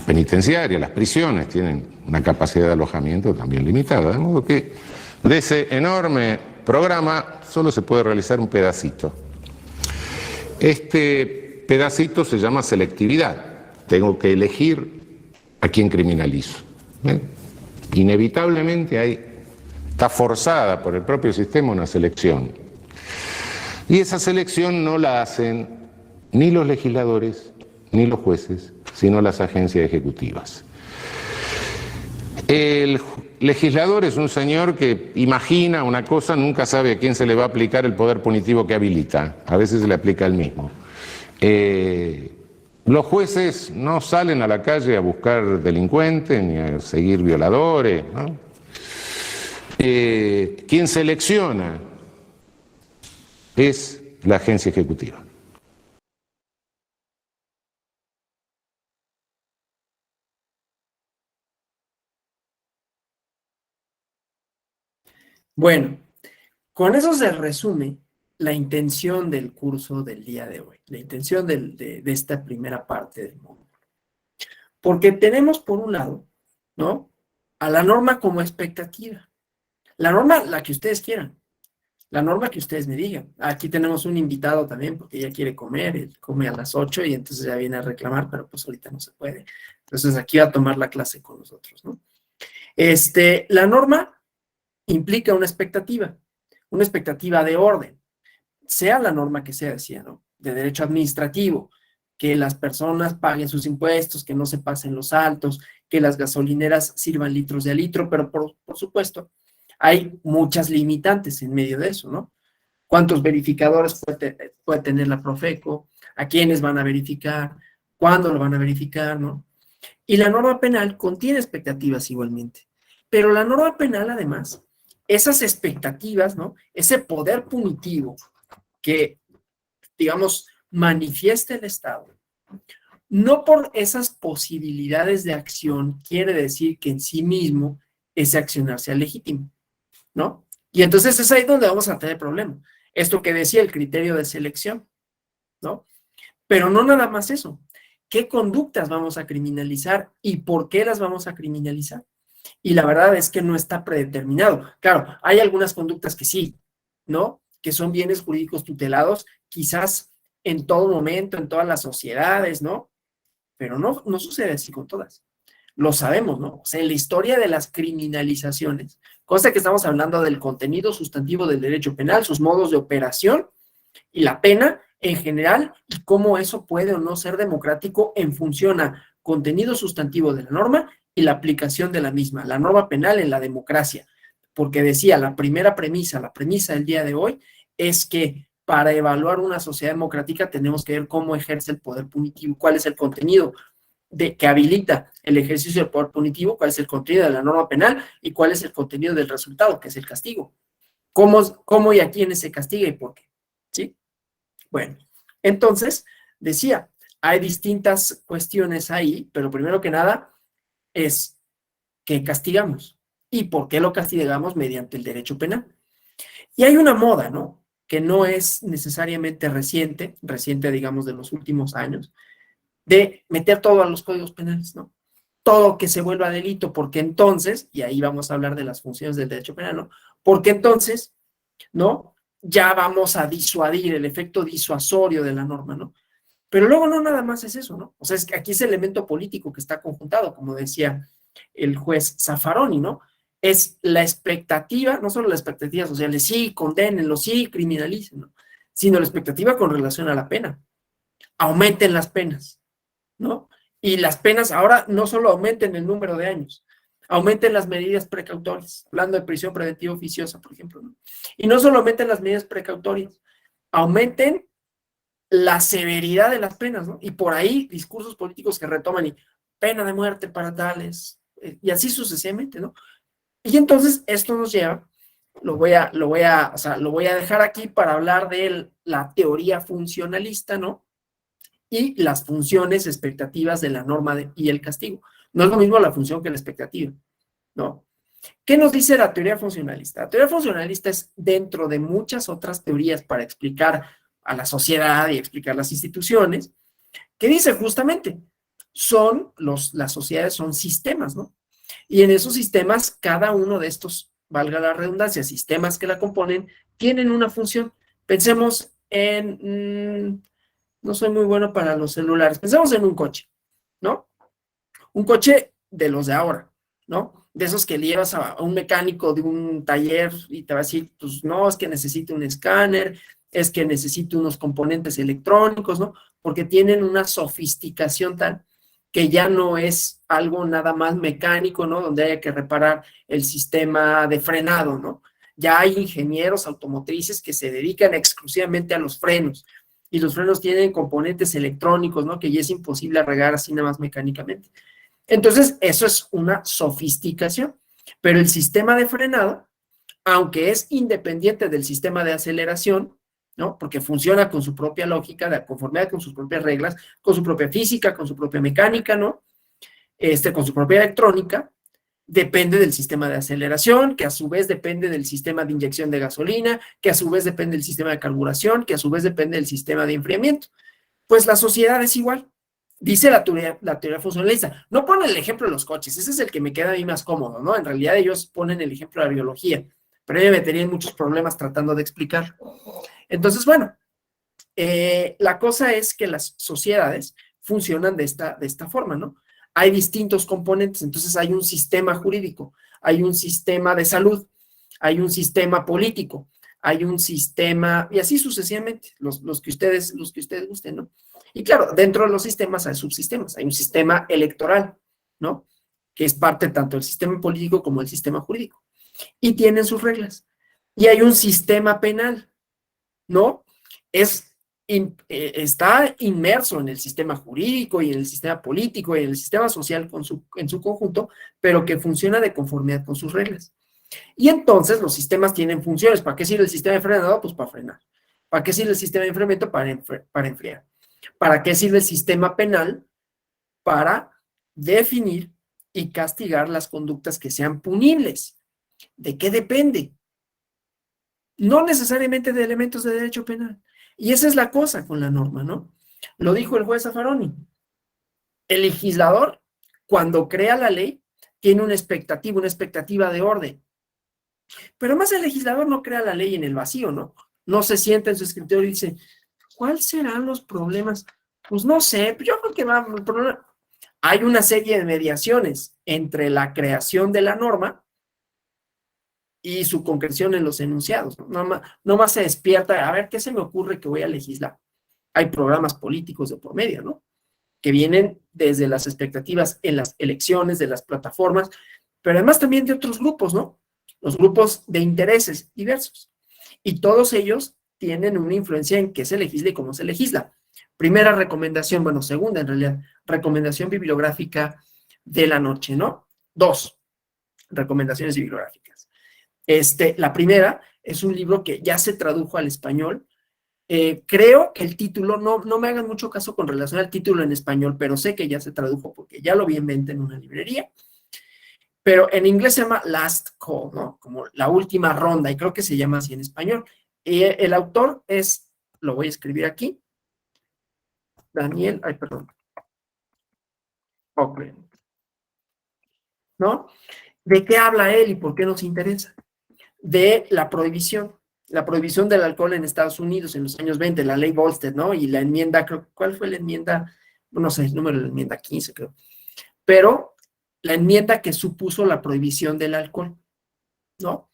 penitenciarias, las prisiones tienen una capacidad de alojamiento también limitada, de modo que de ese enorme programa solo se puede realizar un pedacito. Este pedacito se llama selectividad. Tengo que elegir a quién criminalizo. Inevitablemente está forzada por el propio sistema una selección. Y esa selección no la hacen ni los legisladores ni los jueces, sino las agencias ejecutivas. El legislador es un señor que imagina una cosa, nunca sabe a quién se le va a aplicar el poder punitivo que habilita, a veces se le aplica el mismo. Los jueces no salen a la calle a buscar delincuentes ni a seguir violadores, ¿no? Quien selecciona es la agencia ejecutiva. Bueno, con eso se resume la intención del curso del día de hoy, la intención de esta primera parte del módulo. Porque tenemos por un lado, ¿no?, a la norma como expectativa. La norma, la que ustedes quieran. La norma que ustedes me digan. Aquí tenemos un invitado también porque ella quiere comer, él come a las 8 y entonces ya viene a reclamar, pero pues ahorita no se puede. Entonces aquí va a tomar la clase con nosotros, ¿no? La norma implica una expectativa de orden, sea la norma que sea, decía, ¿no?, de derecho administrativo, que las personas paguen sus impuestos, que no se pasen los altos, que las gasolineras sirvan litros de a litro, pero por supuesto, hay muchas limitantes en medio de eso, ¿no? ¿Cuántos verificadores puede tener la Profeco? ¿A quiénes van a verificar? ¿Cuándo lo van a verificar, no? Y la norma penal contiene expectativas igualmente. Pero la norma penal, además, esas expectativas, ¿no? Ese poder punitivo que, digamos, manifiesta el Estado, no por esas posibilidades de acción quiere decir que en sí mismo ese accionar sea legítimo, ¿no? Y entonces es ahí donde vamos a tener problema. Esto que decía el criterio de selección, ¿no? Pero no nada más eso. ¿Qué conductas vamos a criminalizar y por qué las vamos a criminalizar? Y la verdad es que no está predeterminado. Claro, hay algunas conductas que sí, ¿no? Que son bienes jurídicos tutelados, quizás en todo momento, en todas las sociedades, ¿no? Pero no sucede así con todas. Lo sabemos, ¿no? O sea, en la historia de las criminalizaciones, cosa que estamos hablando del contenido sustantivo del derecho penal, sus modos de operación y la pena en general, y cómo eso puede o no ser democrático en función a contenido sustantivo de la norma y la aplicación de la misma, la norma penal en la democracia. Porque decía, la premisa del día de hoy es que para evaluar una sociedad democrática tenemos que ver cómo ejerce el poder punitivo, cuál es el contenido que habilita el ejercicio del poder punitivo, cuál es el contenido de la norma penal y cuál es el contenido del resultado, que es el castigo. ¿Cómo y a quiénes se castiga y por qué? ¿Sí? Bueno, entonces, decía, hay distintas cuestiones ahí, pero primero que nada es qué castigamos y por qué lo castigamos mediante el derecho penal. Y hay una moda, ¿no? Que no es necesariamente reciente, digamos de los últimos años, de meter todo a los códigos penales, ¿no? Todo que se vuelva delito, porque entonces, y ahí vamos a hablar de las funciones del derecho penal, ¿no? Porque entonces, ¿no? Ya vamos a disuadir el efecto disuasorio de la norma, ¿no? Pero luego no nada más es eso, ¿no? O sea, es que aquí es el elemento político que está conjuntado, como decía el juez Zaffaroni, ¿no? Es la expectativa, no solo la expectativa social de sí, condénenlo, sí, criminalicen, ¿no? Sino la expectativa con relación a la pena. Aumenten las penas, ¿no? Y las penas ahora no solo aumenten el número de años, aumenten las medidas precautorias, hablando de prisión preventiva oficiosa, por ejemplo, ¿no? Y no solo aumenten las medidas precautorias, aumenten la severidad de las penas, ¿no? Y por ahí discursos políticos que retoman y pena de muerte para tales, y así sucesivamente, ¿no? Y entonces esto nos lleva, lo voy a dejar aquí para hablar de la teoría funcionalista, ¿no? Y las funciones expectativas de la norma y el castigo. No es lo mismo la función que la expectativa, ¿no? ¿Qué nos dice la teoría funcionalista? La teoría funcionalista es dentro de muchas otras teorías para explicar a la sociedad y explicar las instituciones, que dice justamente, las sociedades son sistemas, ¿no? Y en esos sistemas, cada uno de estos, valga la redundancia, sistemas que la componen, tienen una función. Pensemos no soy muy bueno para los celulares, pensemos en un coche, ¿no? Un coche de los de ahora, ¿no? De esos que le llevas a un mecánico de un taller y te va a decir, pues no, es que necesito un escáner, es que necesito unos componentes electrónicos, ¿no? Porque tienen una sofisticación tal que ya no es algo nada más mecánico, ¿no? Donde haya que reparar el sistema de frenado, ¿no? Ya hay ingenieros automotrices que se dedican exclusivamente a los frenos y los frenos tienen componentes electrónicos, ¿no? Que ya es imposible arreglar así nada más mecánicamente. Entonces, eso es una sofisticación, pero el sistema de frenado, aunque es independiente del sistema de aceleración, ¿no? Porque funciona con su propia lógica, de conformidad con sus propias reglas, con su propia física, con su propia mecánica, ¿no? Con su propia electrónica, depende del sistema de aceleración, que a su vez depende del sistema de inyección de gasolina, que a su vez depende del sistema de carburación, que a su vez depende del sistema de enfriamiento. Pues la sociedad es igual. Dice la teoría funcionalista. No ponen el ejemplo de los coches, ese es el que me queda a mí más cómodo, ¿no? En realidad ellos ponen el ejemplo de la biología, pero yo me metería en muchos problemas tratando de explicar. Entonces, bueno, la cosa es que las sociedades funcionan de esta forma, ¿no? Hay distintos componentes, entonces hay un sistema jurídico, hay un sistema de salud, hay un sistema político, hay un sistema, y así sucesivamente, los que ustedes gusten, ¿no? Y claro, dentro de los sistemas hay subsistemas, hay un sistema electoral, ¿no? Que es parte tanto del sistema político como del sistema jurídico, y tienen sus reglas. Y hay un sistema penal, ¿no? Está inmerso en el sistema jurídico y en el sistema político y en el sistema social en su conjunto, pero que funciona de conformidad con sus reglas. Y entonces los sistemas tienen funciones. ¿Para qué sirve el sistema de frenado? Pues para frenar. ¿Para qué sirve el sistema de enfriamiento? Para enfriar. ¿Para qué sirve el sistema penal? Para definir y castigar las conductas que sean punibles. ¿De qué depende? No necesariamente de elementos de derecho penal. Y esa es la cosa con la norma, ¿no? Lo dijo el juez Zaffaroni. El legislador, cuando crea la ley, tiene una expectativa de orden. Pero más el legislador no crea la ley en el vacío, ¿no? No se sienta en su escritorio y dice, ¿cuáles serán los problemas? Pues no sé, yo creo que va el problema. Hay una serie de mediaciones entre la creación de la norma y su concreción en los enunciados, ¿no? No más se despierta, a ver, ¿qué se me ocurre que voy a legislar? Hay programas políticos de por medio, ¿no? Que vienen desde las expectativas en las elecciones, de las plataformas, pero además también de otros grupos, ¿no? Los grupos de intereses diversos. Y todos ellos tienen una influencia en qué se legisla y cómo se legisla. Primera recomendación, bueno, segunda en realidad, recomendación bibliográfica de la noche, ¿no? 2 recomendaciones bibliográficas. La primera es un libro que ya se tradujo al español. Creo que el título, no me hagan mucho caso con relación al título en español, pero sé que ya se tradujo porque ya lo vi en venta en una librería. Pero en inglés se llama Last Call, ¿no? Como la última ronda, y creo que se llama así en español. El autor es, lo voy a escribir aquí, Daniel, perdón, Ockrent, ¿no? ¿De qué habla él y por qué nos interesa? De la prohibición del alcohol en Estados Unidos en los años 20, la ley Volstead, ¿no? Y la enmienda, creo, ¿cuál fue la enmienda? No sé, el número de la enmienda 15, creo. Pero la enmienda que supuso la prohibición del alcohol, ¿no?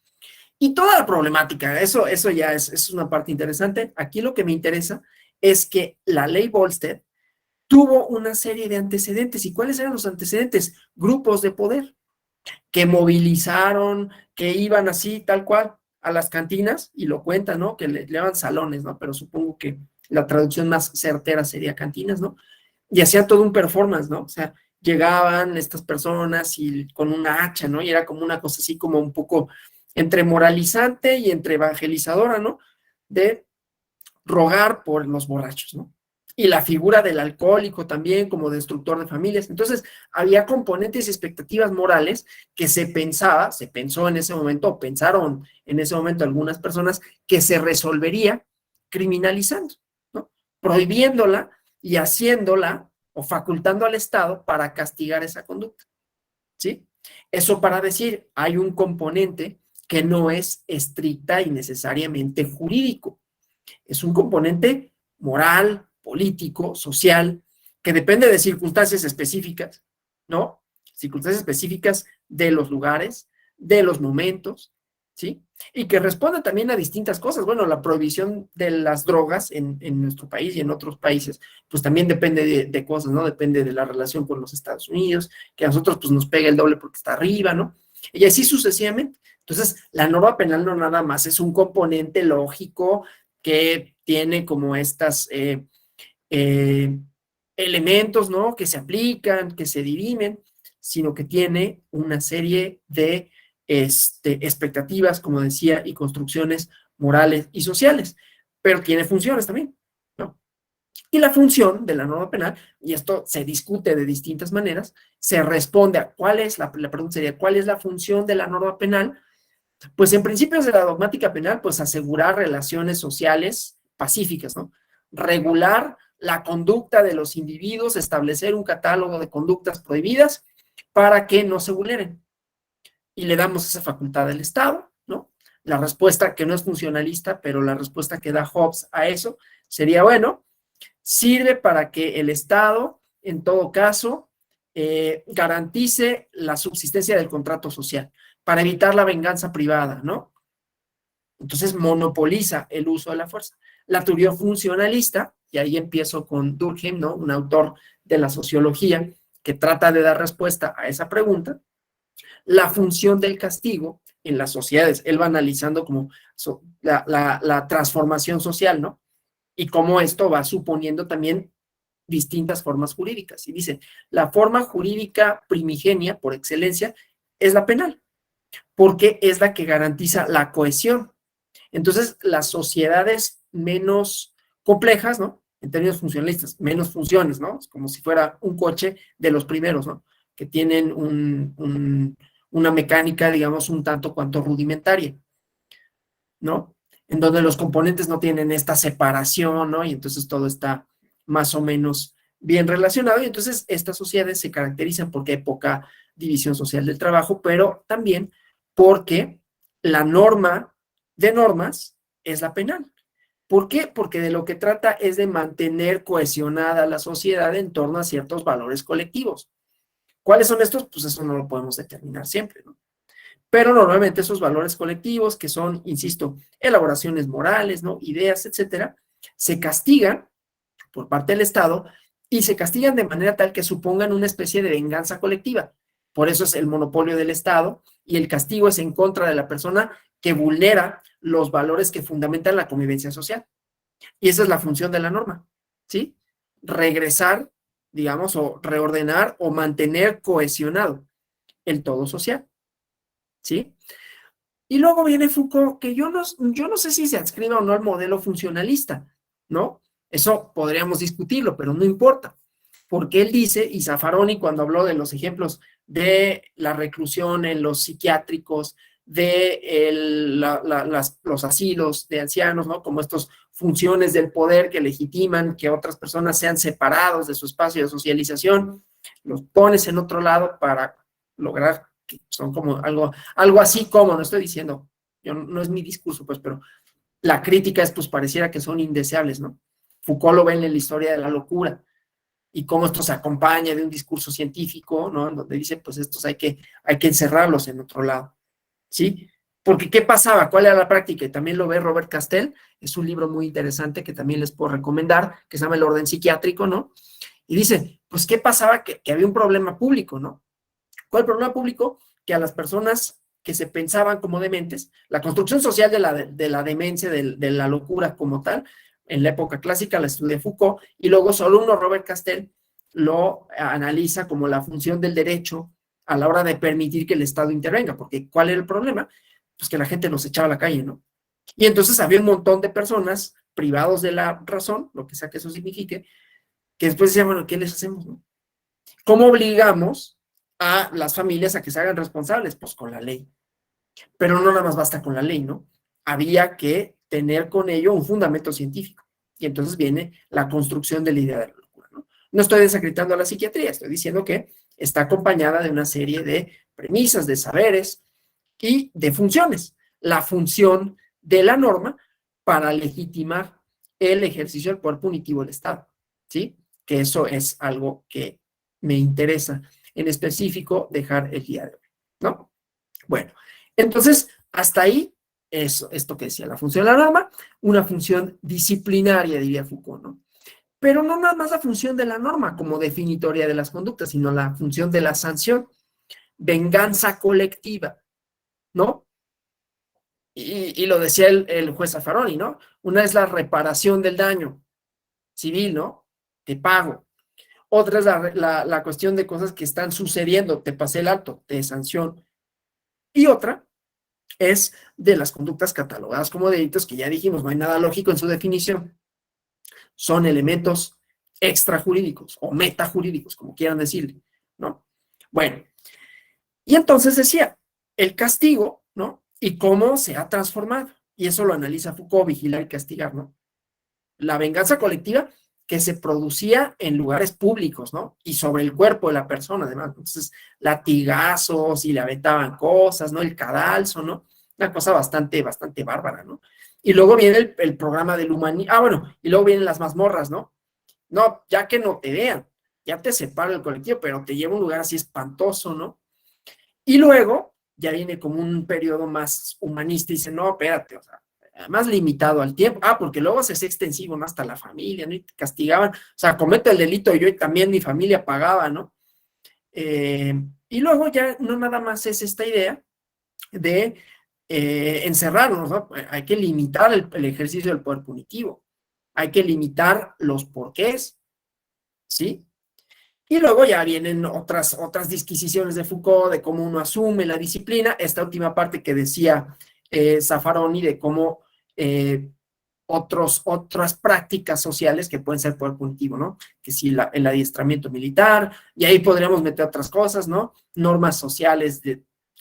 Y toda la problemática, eso ya es una parte interesante. Aquí lo que me interesa es que la ley Volstead tuvo una serie de antecedentes. ¿Y cuáles eran los antecedentes? Grupos de poder que movilizaron, que iban así, tal cual, a las cantinas, y lo cuentan, ¿no? Que le llaman salones, ¿no? Pero supongo que la traducción más certera sería cantinas, ¿no? Y hacían todo un performance, ¿no? O sea, llegaban estas personas y con una hacha, ¿no? Y era como una cosa así como un poco entre moralizante y entre evangelizadora, ¿no? De rogar por los borrachos, ¿no? Y la figura del alcohólico también como destructor de familias. Entonces, había componentes y expectativas morales que se pensó en ese momento, o pensaron en ese momento algunas personas, que se resolvería criminalizando, ¿no? Prohibiéndola y haciéndola o facultando al Estado para castigar esa conducta, ¿sí? Eso para decir, hay un componente que no es estricta y necesariamente jurídico. Es un componente moral, político, social, que depende de circunstancias específicas, ¿no? Circunstancias específicas de los lugares, de los momentos, ¿sí? Y que responde también a distintas cosas. Bueno, la prohibición de las drogas en nuestro país y en otros países, pues también depende de cosas, ¿no? Depende de la relación con los Estados Unidos, que a nosotros pues nos pega el doble porque está arriba, ¿no? Y así sucesivamente. Entonces, la norma penal no nada más es un componente lógico que tiene como estas elementos, ¿no? Que se aplican, que se dirimen, sino que tiene una serie de expectativas, como decía, y construcciones morales y sociales, pero tiene funciones también, ¿no? Y la función de la norma penal, y esto se discute de distintas maneras, se responde a cuál es, la pregunta sería, ¿cuál es la función de la norma penal? Pues en principios de la dogmática penal, pues asegurar relaciones sociales pacíficas, ¿no? Regular la conducta de los individuos, establecer un catálogo de conductas prohibidas para que no se vulneren. Y le damos esa facultad al Estado, ¿no? La respuesta que no es funcionalista, pero la respuesta que da Hobbes a eso sería, bueno, sirve para que el Estado, en todo caso, garantice la subsistencia del contrato social, para evitar la venganza privada, ¿no? Entonces monopoliza el uso de la fuerza. La teoría funcionalista, y ahí empiezo con Durkheim, ¿no? Un autor de la sociología que trata de dar respuesta a esa pregunta. La función del castigo en las sociedades, él va analizando como la transformación social, ¿no? Y cómo esto va suponiendo también distintas formas jurídicas. Y dice, la forma jurídica primigenia, por excelencia, es la penal. porque es la que garantiza la cohesión. Entonces, las sociedades menos complejas, ¿no? En términos funcionalistas, menos funciones, ¿no? Es como si fuera un coche de los primeros, ¿no? Que tienen una mecánica, digamos, un tanto cuanto rudimentaria, ¿no? En donde los componentes no tienen esta separación, ¿no? Y entonces todo está más o menos bien relacionado. Y entonces estas sociedades se caracterizan porque hay poca división social del trabajo, pero también porque la norma de normas es la penal. ¿Por qué? Porque de lo que trata es de mantener cohesionada la sociedad en torno a ciertos valores colectivos. ¿Cuáles son estos? Pues eso no lo podemos determinar siempre, ¿no? Pero normalmente esos valores colectivos, que son, insisto, elaboraciones morales, ¿no? Ideas, etcétera, se castigan por parte del Estado y se castigan de manera tal que supongan una especie de venganza colectiva. Por eso es el monopolio del Estado y el castigo es en contra de la persona que vulnera los valores que fundamentan la convivencia social. Y esa es la función de la norma, ¿sí? Regresar, digamos, o reordenar o mantener cohesionado el todo social, ¿sí? Y luego viene Foucault, que yo no sé si se adscribe o no al modelo funcionalista, ¿no? Eso podríamos discutirlo, pero no importa. Porque él dice, y Zaffaroni cuando habló de los ejemplos de la reclusión en los psiquiátricos, de los asilos de ancianos, ¿no? Como estas funciones del poder que legitiman que otras personas sean separados de su espacio de socialización, los pones en otro lado para lograr que son como algo así como, no estoy diciendo, yo no es mi discurso, pues, pero la crítica es, pues, pareciera que son indeseables, ¿no? Foucault lo ve en la historia de la locura y cómo esto se acompaña de un discurso científico, ¿no? En donde dice, pues, estos hay que encerrarlos en otro lado, ¿sí? Porque, ¿qué pasaba? ¿Cuál era la práctica? Y también lo ve Robert Castell, es un libro muy interesante que también les puedo recomendar, que se llama El orden psiquiátrico, ¿no? Y dice, pues, ¿qué pasaba? Que había un problema público, ¿no? ¿Cuál es el problema público? Que a las personas que se pensaban como dementes, la construcción social de la demencia, de la locura como tal, en la época clásica la estudia Foucault, y luego su alumno Robert Castell lo analiza como la función del derecho a la hora de permitir que el Estado intervenga, porque ¿cuál era el problema? Pues que la gente los echaba a la calle, ¿no? Y entonces había un montón de personas privados de la razón, lo que sea que eso signifique, que después decían, bueno, ¿qué les hacemos, no? ¿Cómo obligamos a las familias a que se hagan responsables? Pues con la ley. Pero no nada más basta con la ley, ¿no? Había que tener con ello un fundamento científico. Y entonces viene la construcción de la idea de la locura, ¿no? No estoy desacreditando a la psiquiatría, estoy diciendo que está acompañada de una serie de premisas, de saberes y de funciones. La función de la norma para legitimar el ejercicio del poder punitivo del Estado, ¿sí? Que eso es algo que me interesa en específico dejar el día de hoy, ¿no? Bueno, entonces, hasta ahí, esto que decía, la función de la norma, una función disciplinaria, diría Foucault, ¿no? Pero no nada más la función de la norma como definitoria de las conductas, sino la función de la sanción, venganza colectiva, ¿no? Y lo decía el juez Zaffaroni, ¿no? Una es la reparación del daño civil, ¿no? Te pago. Otra es la cuestión de cosas que están sucediendo, te pasé el alto, te sanciono. Y otra es de las conductas catalogadas como delitos, que ya dijimos, no hay nada lógico en su definición. Son elementos extrajurídicos o metajurídicos, como quieran decirle, ¿no? Bueno, y entonces decía, el castigo, ¿no? Y cómo se ha transformado. Y eso lo analiza Foucault, vigilar y castigar, ¿no? La venganza colectiva que se producía en lugares públicos, ¿no? Y sobre el cuerpo de la persona, además. Entonces, latigazos y le aventaban cosas, ¿no? El cadalso, ¿no? Una cosa bastante bárbara, ¿no? Y luego viene el programa del humanismo. Ah, bueno, y luego vienen las mazmorras, ¿no? No, ya que no te vean, ya te separa el colectivo, pero te lleva a un lugar así espantoso, ¿no? Y luego ya viene como un periodo más humanista y dice, no, espérate, o sea, más limitado al tiempo. Ah, porque luego se hacía extensivo, ¿no? Hasta la familia, ¿no? Y te castigaban. O sea, comete el delito yo y también mi familia pagaba, ¿no? Y luego ya no nada más es esta idea de encerrarnos, ¿no? Hay que limitar el ejercicio del poder punitivo. Hay que limitar los porqués, ¿sí? Y luego ya vienen otras disquisiciones de Foucault de cómo uno asume la disciplina, esta última parte que decía Zaffaroni de cómo otras prácticas sociales que pueden ser poder punitivo, ¿no? Que si el adiestramiento militar, y ahí podríamos meter otras cosas, ¿no? Normas sociales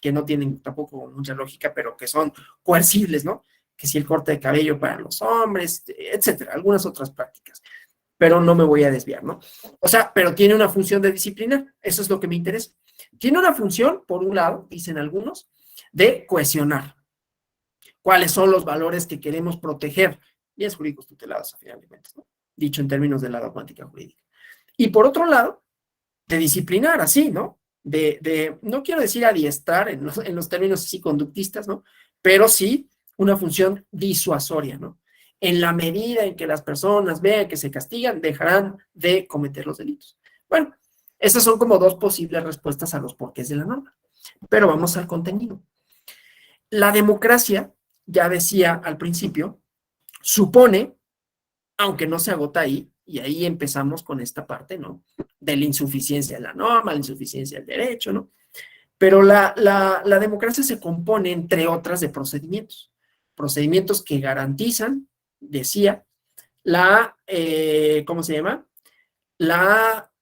que no tienen tampoco mucha lógica, pero que son coercibles, ¿no? Que si el corte de cabello para los hombres, etcétera, algunas otras prácticas. Pero no me voy a desviar, ¿no? O sea, pero tiene una función de disciplina, eso es lo que me interesa. Tiene una función, por un lado, dicen algunos, de cohesionar. ¿Cuáles son los valores que queremos proteger? Bienes jurídicos tutelados, a final de cuentas, ¿no? Dicho en términos de la dogmática jurídica. Y por otro lado, de disciplinar, así, ¿no? No quiero decir adiestrar en los términos así conductistas, ¿no? Pero sí una función disuasoria, ¿no? En la medida en que las personas vean que se castigan, dejarán de cometer los delitos. Bueno, esas son como dos posibles respuestas a los porqués de la norma. Pero vamos al contenido. La democracia, ya decía al principio, supone, aunque no se agota ahí, y ahí empezamos con esta parte, ¿no? De la insuficiencia de la norma, la insuficiencia del derecho, ¿no? Pero la democracia se compone, entre otras, de procedimientos. Procedimientos que garantizan, decía, ¿cómo se llama? La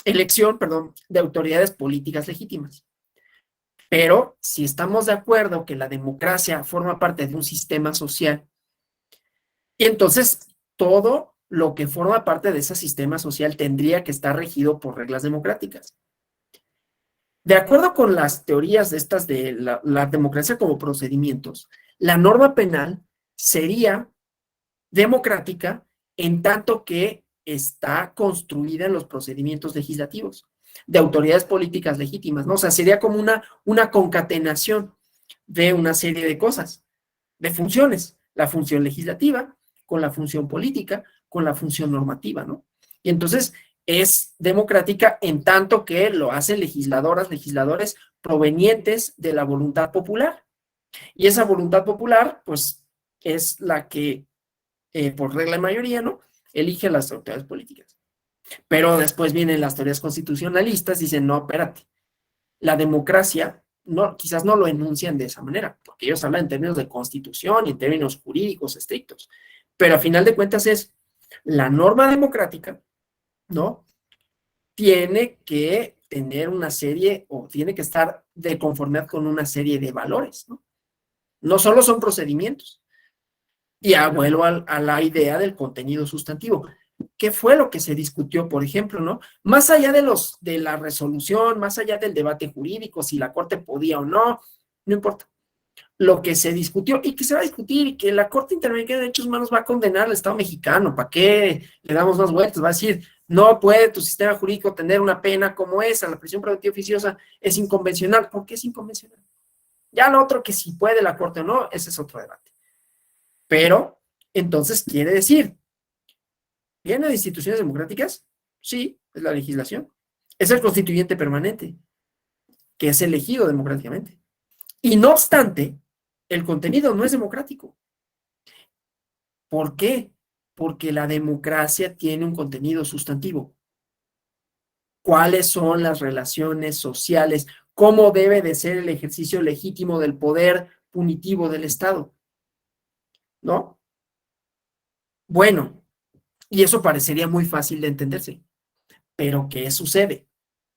elección, perdón, de autoridades políticas legítimas. Pero si estamos de acuerdo que la democracia forma parte de un sistema social, y entonces todo lo que forma parte de ese sistema social tendría que estar regido por reglas democráticas. De acuerdo con las teorías de estas de la democracia como procedimientos, la norma penal sería democrática en tanto que está construida en los procedimientos legislativos de autoridades políticas legítimas, ¿no? O sea, sería como una concatenación de una serie de cosas, de funciones, la función legislativa con la función política, con la función normativa, ¿no? Y entonces es democrática en tanto que lo hacen legisladoras, legisladores provenientes de la voluntad popular. Y esa voluntad popular, pues, es la que, por regla de mayoría, ¿no?, elige a las autoridades políticas. Pero después vienen las teorías constitucionalistas y dicen, no, espérate, la democracia, no, quizás no lo enuncian de esa manera, porque ellos hablan en términos de constitución y en términos jurídicos estrictos, pero a final de cuentas es la norma democrática, ¿no?, tiene que tener una serie, o tiene que estar de conformidad con una serie de valores, ¿no? No solo son procedimientos. Y vuelvo a la idea del contenido sustantivo. ¿Qué fue lo que se discutió, por ejemplo, no? Más allá de la resolución, más allá del debate jurídico, si la Corte podía o no, no importa. Lo que se discutió y que se va a discutir y que la Corte Interamericana de Derechos Humanos va a condenar al Estado mexicano. ¿Para qué le damos más vueltas? Va a decir, no puede tu sistema jurídico tener una pena como esa, la prisión preventiva oficiosa es inconvencional. ¿Por qué es inconvencional? Ya lo otro que si puede la Corte o no, ese es otro debate. Pero, entonces quiere decir, ¿viene de instituciones democráticas? Sí, es la legislación. Es el constituyente permanente, que es elegido democráticamente. Y no obstante, el contenido no es democrático. ¿Por qué? Porque la democracia tiene un contenido sustantivo. ¿Cuáles son las relaciones sociales? ¿Cómo debe de ser el ejercicio legítimo del poder punitivo del Estado? ¿No? Bueno, y eso parecería muy fácil de entenderse. Pero ¿qué sucede?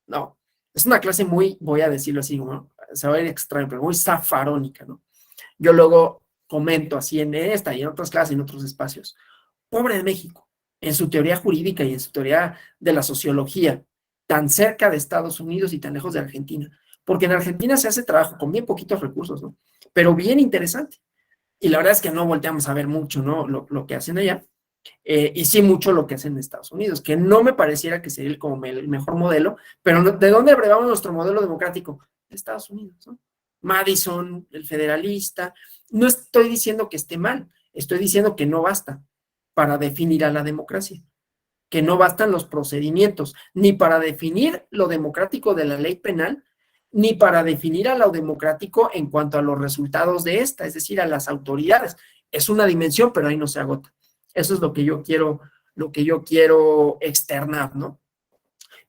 No, es una clase muy, voy a decirlo así, ¿no?, se va a ir extraño, pero muy zafarónica, ¿no? Yo luego comento así en esta y en otras clases, en otros espacios. Pobre de México, en su teoría jurídica y en su teoría de la sociología, tan cerca de Estados Unidos y tan lejos de Argentina. Porque en Argentina se hace trabajo con bien poquitos recursos, ¿no? Pero bien interesante. Y la verdad es que no volteamos a ver mucho, ¿no?, lo que hacen allá. Y sí mucho lo que hacen en Estados Unidos, que no me pareciera que sería como el mejor modelo, pero ¿de dónde abrevamos nuestro modelo democrático? De Estados Unidos, ¿no? Madison, el federalista. No estoy diciendo que esté mal, estoy diciendo que no basta para definir a la democracia, que no bastan los procedimientos, ni para definir lo democrático de la ley penal, ni para definir a lo democrático en cuanto a los resultados de esta, es decir, a las autoridades. Es una dimensión, pero ahí no se agota. Eso es lo que yo quiero lo que yo quiero externar, ¿no?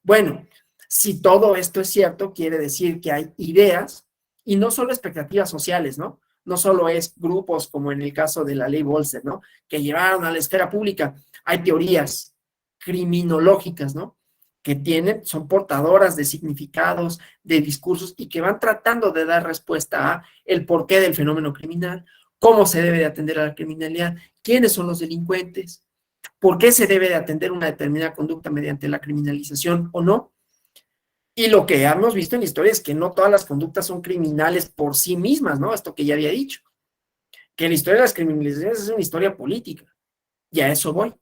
Bueno, si todo esto es cierto, quiere decir que hay ideas y no solo expectativas sociales, ¿no? No solo es grupos como en el caso de la ley Bolster, ¿no? Que llevaron a la esfera pública. Hay teorías criminológicas, ¿no? Que tienen, son portadoras de significados, de discursos y que van tratando de dar respuesta a el porqué del fenómeno criminal, cómo se debe de atender a la criminalidad, quiénes son los delincuentes, por qué se debe de atender una determinada conducta mediante la criminalización o no. Y lo que hemos visto en la historia es que no todas las conductas son criminales por sí mismas, ¿no? Esto que ya había dicho, que la historia de las criminalizaciones es una historia política, y a eso voy.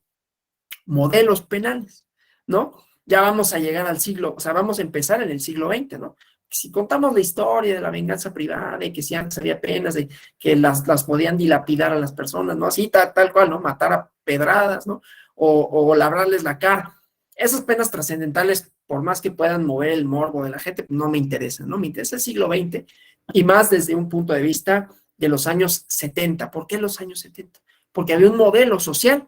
Modelos penales, ¿no? Ya vamos a llegar al siglo, o sea, vamos a empezar en el siglo XX, ¿no? Si contamos la historia de la venganza privada, de que si antes había penas, de que las podían dilapidar a las personas, ¿no? Así, tal cual, ¿no? Matar a pedradas, ¿no? O labrarles la cara. Esas penas trascendentales, por más que puedan mover el morbo de la gente, no me interesan, ¿no? Me interesa el siglo XX y más desde un punto de vista de los años 70. ¿Por qué los años 70? Porque había un modelo social,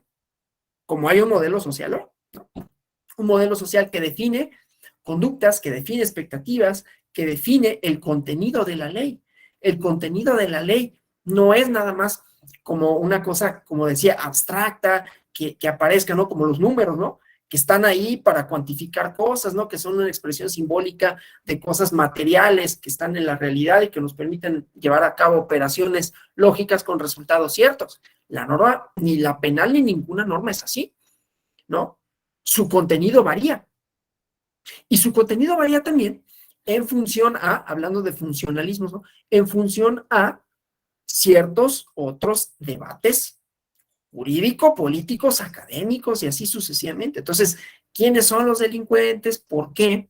como hay un modelo social hoy, ¿no? Un modelo social que define conductas, que define expectativas, que define el contenido de la ley. El contenido de la ley no es nada más como una cosa, como decía, abstracta, que aparezca, ¿no? Como los números, ¿no? Que están ahí para cuantificar cosas, ¿no? Que son una expresión simbólica de cosas materiales que están en la realidad y que nos permiten llevar a cabo operaciones lógicas con resultados ciertos. La norma, ni la penal ni ninguna norma es así, ¿no? Su contenido varía. Y su contenido varía también en función a, hablando de funcionalismos, ¿no? En función a ciertos otros debates jurídico, políticos, académicos y así sucesivamente. Entonces, ¿quiénes son los delincuentes? ¿Por qué?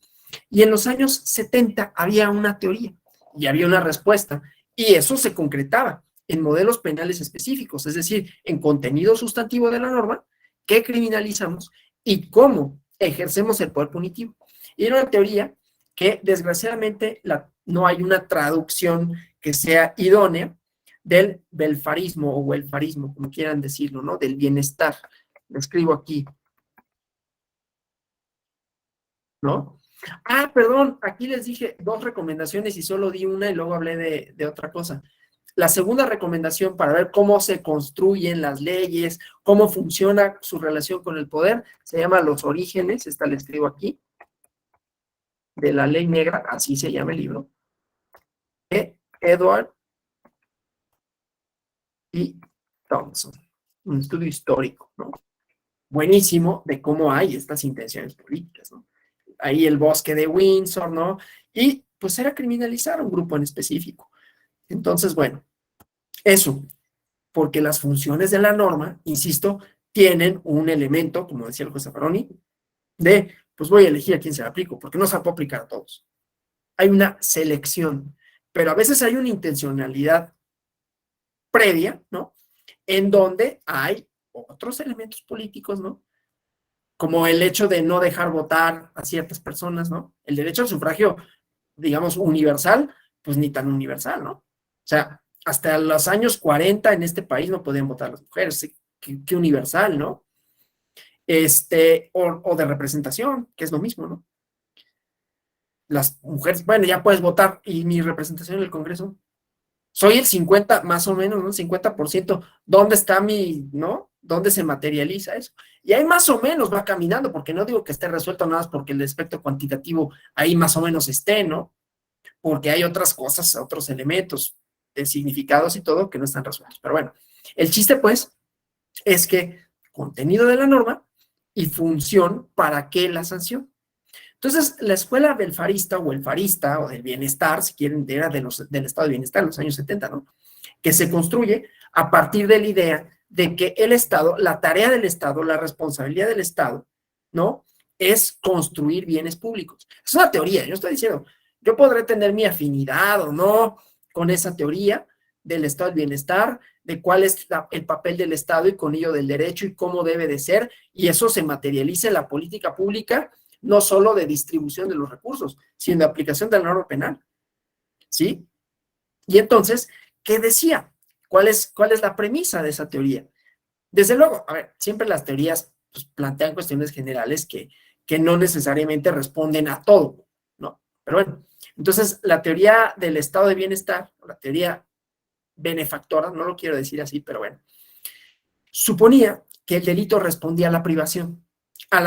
Y en los años 70 había una teoría y había una respuesta y eso se concretaba en modelos penales específicos, es decir, en contenido sustantivo de la norma, qué criminalizamos y cómo ejercemos el poder punitivo. Y era una teoría que desgraciadamente no hay una traducción que sea idónea del welfarismo o welfarismo, como quieran decirlo, ¿no? Del bienestar. Lo escribo aquí, ¿no? Ah, perdón, aquí les dije dos recomendaciones y solo di una y luego hablé de otra cosa. La segunda recomendación para ver cómo se construyen las leyes, cómo funciona su relación con el poder, se llama Los Orígenes, esta la escribo aquí, de la Ley Negra, así se llama el libro, de Edward y Thompson, un estudio histórico, ¿no? Buenísimo de cómo hay estas intenciones políticas, ¿no? Ahí el bosque de Windsor, ¿no? Y pues era criminalizar a un grupo en específico. Entonces, bueno, eso, porque las funciones de la norma, insisto, tienen un elemento, como decía el juez Zaffaroni, de, pues voy a elegir a quién se la aplico, porque no se la puedo aplicar a todos. Hay una selección, pero a veces hay una intencionalidad previa, ¿no? En donde hay otros elementos políticos, ¿no? Como el hecho de no dejar votar a ciertas personas, ¿no? El derecho al sufragio, digamos, universal, pues ni tan universal, ¿no? O sea, hasta los años 40 en este país no podían votar las mujeres, qué universal, ¿no? O de representación, que es lo mismo, ¿no? Las mujeres, bueno, ya puedes votar, y mi representación en el Congreso, soy el 50, más o menos, ¿no? 50%, ¿dónde está mi, no? ¿Dónde se materializa eso? Y ahí más o menos va caminando, porque no digo que esté resuelto nada más porque el aspecto cuantitativo ahí más o menos esté, ¿no? Porque hay otras cosas, otros elementos de significados y todo que no están resueltos. Pero bueno, el chiste pues es que contenido de la norma y función para qué la sanción. Entonces, la escuela welfarista o welfarista o del bienestar, si quieren, era del estado de bienestar en los años 70, ¿no? Que se construye a partir de la idea de que el Estado, la tarea del Estado, la responsabilidad del Estado, ¿no? Es construir bienes públicos. Es una teoría, yo estoy diciendo, yo podré tener mi afinidad o no con esa teoría del estado del bienestar, de cuál es el papel del Estado y con ello del derecho y cómo debe de ser, y eso se materializa en la política pública, no solo de distribución de los recursos, sino de aplicación de la norma penal, ¿sí? Y entonces, ¿qué decía? ¿Cuál es la premisa de esa teoría? Desde luego, a ver, siempre las teorías pues, plantean cuestiones generales que no necesariamente responden a todo, ¿no? Pero bueno, entonces la teoría del estado de bienestar, la teoría benefactora, no lo quiero decir así, pero bueno, suponía que el delito respondía a la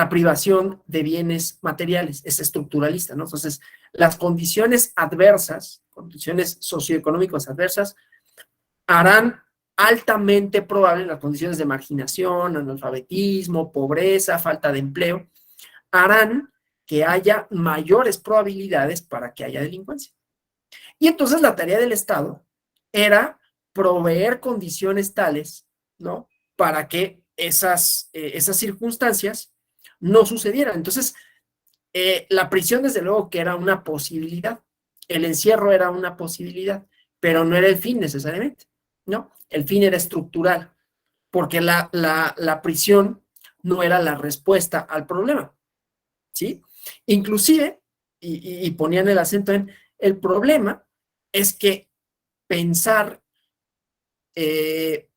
privación de bienes materiales, es estructuralista, ¿no? Entonces, las condiciones adversas, condiciones socioeconómicas adversas, harán altamente probable las condiciones de marginación, analfabetismo, pobreza, falta de empleo, harán que haya mayores probabilidades para que haya delincuencia. Y entonces la tarea del Estado era proveer condiciones tales, ¿no? Para que esas circunstancias no sucedieran. Entonces, la prisión, desde luego, que era una posibilidad. El encierro era una posibilidad, pero no era el fin necesariamente, ¿no? El fin era estructural, porque la prisión no era la respuesta al problema, ¿sí? Inclusive, y ponían el acento en, el problema es que pensar que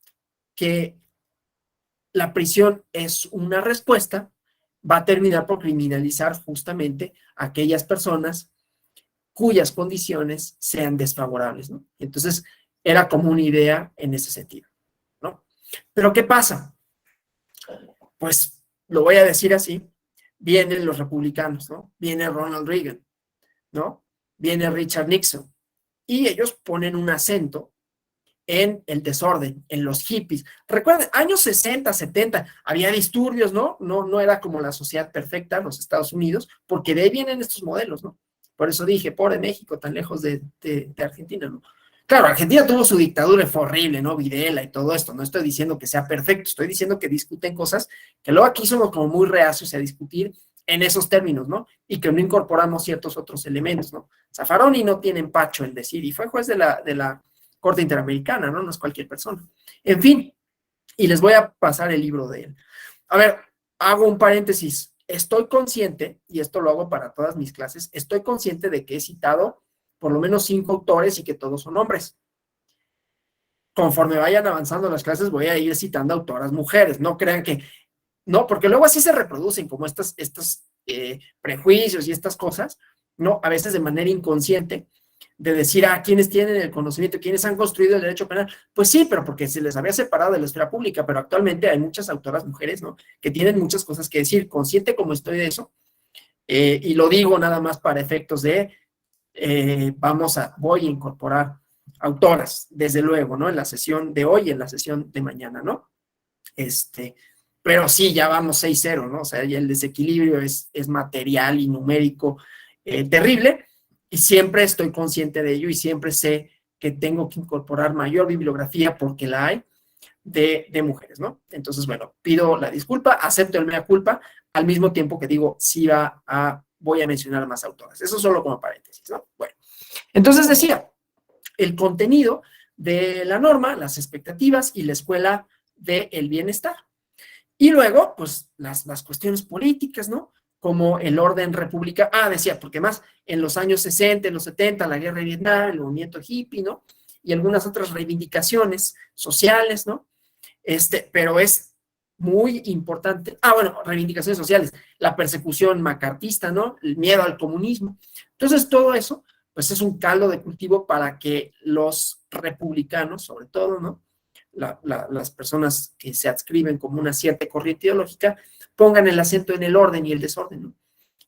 la prisión es una respuesta va a terminar por criminalizar justamente a aquellas personas cuyas condiciones sean desfavorables, ¿no? Entonces, era como una idea en ese sentido, ¿no? Pero ¿qué pasa? Pues, lo voy a decir así, vienen los republicanos, ¿no? Viene Ronald Reagan, ¿no? Viene Richard Nixon, y ellos ponen un acento en el desorden, en los hippies. Recuerden, años 60, 70, había disturbios, ¿no? No era como la sociedad perfecta, los Estados Unidos, porque de ahí vienen estos modelos, ¿no? Por eso dije, pobre México, tan lejos de Argentina, ¿no? Claro, Argentina tuvo su dictadura, fue horrible, ¿no? Videla y todo esto. No estoy diciendo que sea perfecto, estoy diciendo que discuten cosas que luego aquí somos como muy reacios a discutir en esos términos, ¿no? Y que no incorporamos ciertos otros elementos, ¿no? Zaffaroni no tiene empacho en decir, y fue juez de la Corte Interamericana, ¿no? No es cualquier persona. En fin, y les voy a pasar el libro de él. A ver, hago un paréntesis. Estoy consciente, y esto lo hago para todas mis clases, estoy consciente de que he citado por lo menos 5 autores y que todos son hombres. Conforme vayan avanzando las clases, voy a ir citando autoras mujeres. No crean que, no, porque luego así se reproducen como estos prejuicios y estas cosas, ¿no? A veces de manera inconsciente, de decir, ¿quiénes tienen el conocimiento? ¿Quiénes han construido el derecho penal? Pues sí, pero porque se les había separado de la esfera pública, pero actualmente hay muchas autoras mujeres, ¿no? Que tienen muchas cosas que decir, consciente como estoy de eso, y lo digo nada más para efectos de, voy a incorporar autoras, desde luego, ¿no? En la sesión de hoy y en la sesión de mañana, ¿no? Pero sí, ya vamos 6-0, ¿no? O sea, ya el desequilibrio es material y numérico terrible, y siempre estoy consciente de ello y siempre sé que tengo que incorporar mayor bibliografía porque la hay de mujeres, ¿no? Entonces, bueno, pido la disculpa, acepto el mea culpa, al mismo tiempo que digo, sí voy a mencionar más autoras. Eso solo como paréntesis, ¿no? Bueno, entonces decía, el contenido de la norma, las expectativas y la escuela del bienestar. Y luego, pues, las cuestiones políticas, ¿no? Como el orden republicano. Decía, porque más en los años 60, en los 70, la guerra de Vietnam, el movimiento hippie, ¿no? Y algunas otras reivindicaciones sociales, ¿no? Pero es muy importante. Bueno, reivindicaciones sociales, la persecución macartista, ¿no? El miedo al comunismo. Entonces, todo eso, pues, es un caldo de cultivo para que los republicanos, sobre todo, ¿no? Las personas que se adscriben como una cierta corriente ideológica, pongan el acento en el orden y el desorden, ¿no?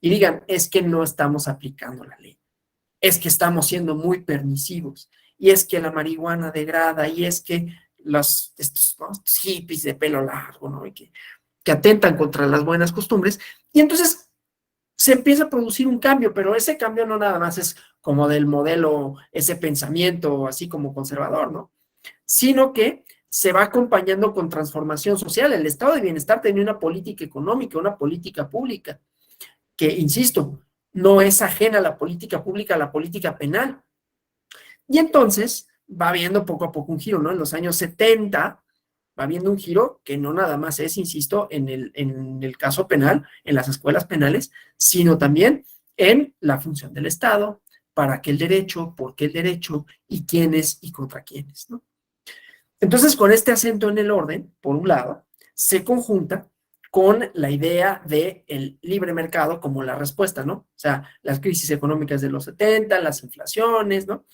Y digan, es que no estamos aplicando la ley, es que estamos siendo muy permisivos, y es que la marihuana degrada, y es que estos hippies de pelo largo, ¿no? Y que atentan contra las buenas costumbres, y entonces se empieza a producir un cambio, pero ese cambio no nada más es como del modelo, ese pensamiento así como conservador, ¿no? Sino que se va acompañando con transformación social. El estado de bienestar tenía una política económica, una política pública, que, insisto, no es ajena a la política pública, a la política penal. Y entonces va habiendo poco a poco un giro, ¿no? En los años 70 va habiendo un giro que no nada más es, insisto, en el caso penal, en las escuelas penales, sino también en la función del Estado, para qué el derecho, por qué el derecho, y quiénes y contra quiénes, ¿no? Entonces, con este acento en el orden, por un lado, se conjunta con la idea del libre mercado como la respuesta, ¿no? O sea, las crisis económicas de los 70, las inflaciones, ¿no?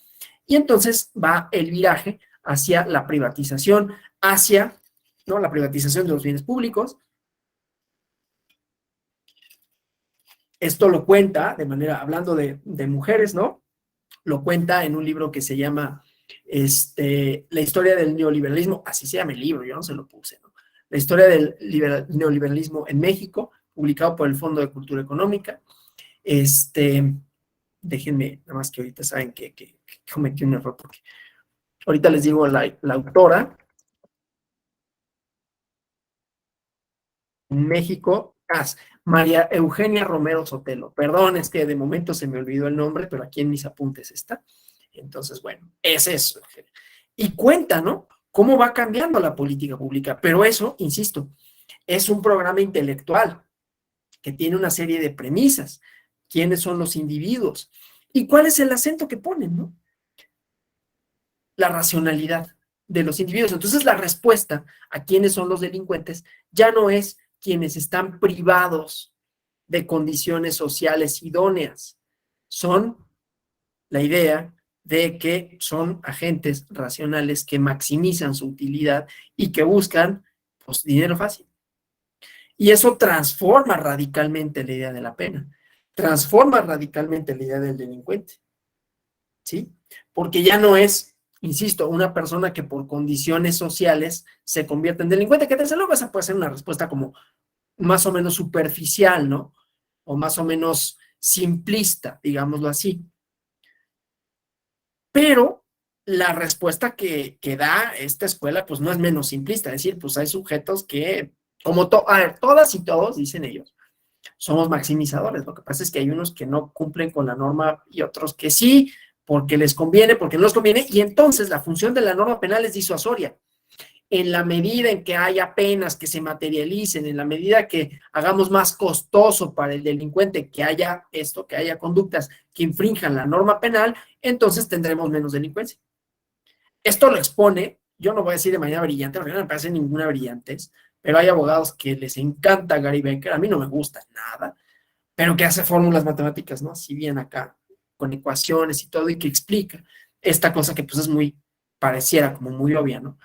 Y entonces va el viraje hacia la privatización, hacia, ¿no?, la privatización de los bienes públicos. Esto lo cuenta de manera, hablando de mujeres, ¿no? Lo cuenta en un libro que se llama La historia del neoliberalismo, así se llama el libro, yo no se lo puse, ¿no? La historia del neoliberalismo en México, publicado por el Fondo de Cultura Económica. Déjenme, nada más que ahorita saben que cometí un error, porque ahorita les digo la autora. En México, María Eugenia Romero Sotelo. Perdón, es que de momento se me olvidó el nombre, pero aquí en mis apuntes está. Entonces, bueno, es eso. Y cuenta, ¿no?, cómo va cambiando la política pública. Pero eso, insisto, es un programa intelectual que tiene una serie de premisas. ¿Quiénes son los individuos? ¿Y cuál es el acento que ponen, no? La racionalidad de los individuos. Entonces, la respuesta a quiénes son los delincuentes ya no es quienes están privados de condiciones sociales idóneas. Son la idea de que son agentes racionales que maximizan su utilidad y que buscan, pues, dinero fácil. Y eso transforma radicalmente la idea de la pena, transforma radicalmente la idea del delincuente, ¿sí? Porque ya no es, insisto, una persona que por condiciones sociales se convierte en delincuente, que desde luego esa puede ser una respuesta como más o menos superficial, ¿no? O más o menos simplista, digámoslo así. Pero la respuesta que da esta escuela, pues no es menos simplista, es decir, pues hay sujetos que, como a ver, todas y todos, dicen ellos, somos maximizadores. Lo que pasa es que hay unos que no cumplen con la norma y otros que sí, porque les conviene, porque no les conviene, y entonces la función de la norma penal es disuasoria. En la medida en que haya penas que se materialicen, en la medida que hagamos más costoso para el delincuente que haya esto, que haya conductas que infrinjan la norma penal, entonces tendremos menos delincuencia. Esto lo expone, yo no voy a decir de manera brillante, porque no me parece ninguna brillantez, pero hay abogados que les encanta Gary Becker, a mí no me gusta nada, pero que hace fórmulas matemáticas, ¿no? Si bien acá, con ecuaciones y todo, y que explica esta cosa que pues es muy, pareciera como muy obvia, ¿no?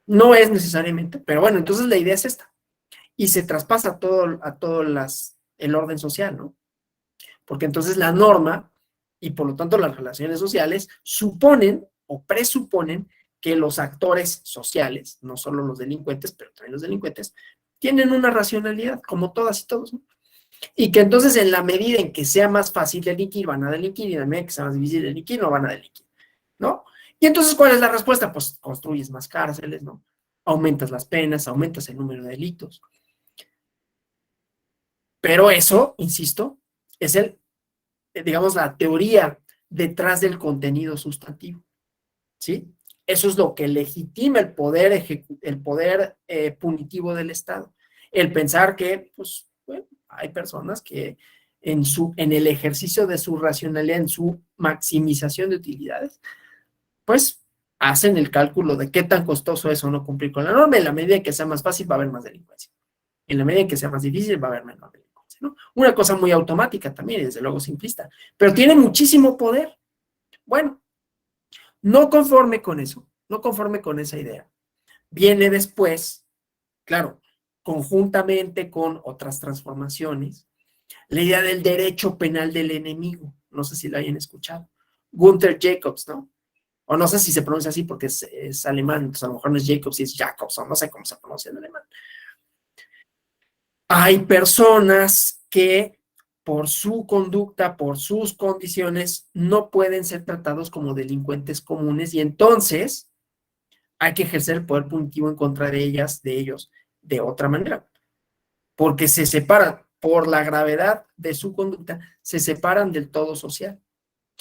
No es necesariamente, pero bueno, entonces la idea es esta. Y se traspasa a todo el orden social, ¿no? Porque entonces la norma y por lo tanto las relaciones sociales suponen o presuponen que los actores sociales, no solo los delincuentes, pero también los delincuentes, tienen una racionalidad, como todas y todos, ¿no? Y que entonces en la medida en que sea más fácil delinquir, van a delinquir, y en la medida en que sea más difícil delinquir, no van a delinquir, ¿no? Y entonces, ¿cuál es la respuesta? Pues construyes más cárceles, ¿no? Aumentas las penas, aumentas el número de delitos. Pero eso, insisto, es digamos, la teoría detrás del contenido sustantivo, ¿sí? Eso es lo que legitima el poder punitivo del Estado. El pensar que, pues, bueno, hay personas que en el ejercicio de su racionalidad, en su maximización de utilidades, pues hacen el cálculo de qué tan costoso es o no cumplir con la norma. En la medida en que sea más fácil, va a haber más delincuencia. En la medida en que sea más difícil, va a haber menos delincuencia, ¿no? Una cosa muy automática también, y desde luego simplista, pero tiene muchísimo poder. Bueno, no conforme con eso, no conforme con esa idea, viene después, claro, conjuntamente con otras transformaciones, la idea del derecho penal del enemigo. No sé si lo hayan escuchado. Gunther Jacobs, ¿no? O no sé si se pronuncia así porque es alemán, entonces a lo mejor no es Jacobs, es Jacobs, o no sé cómo se pronuncia en alemán. Hay personas que por su conducta, por sus condiciones, no pueden ser tratados como delincuentes comunes, y entonces hay que ejercer el poder punitivo en contra de ellas, de ellos, de otra manera, porque se separan por la gravedad de su conducta, se separan del todo social.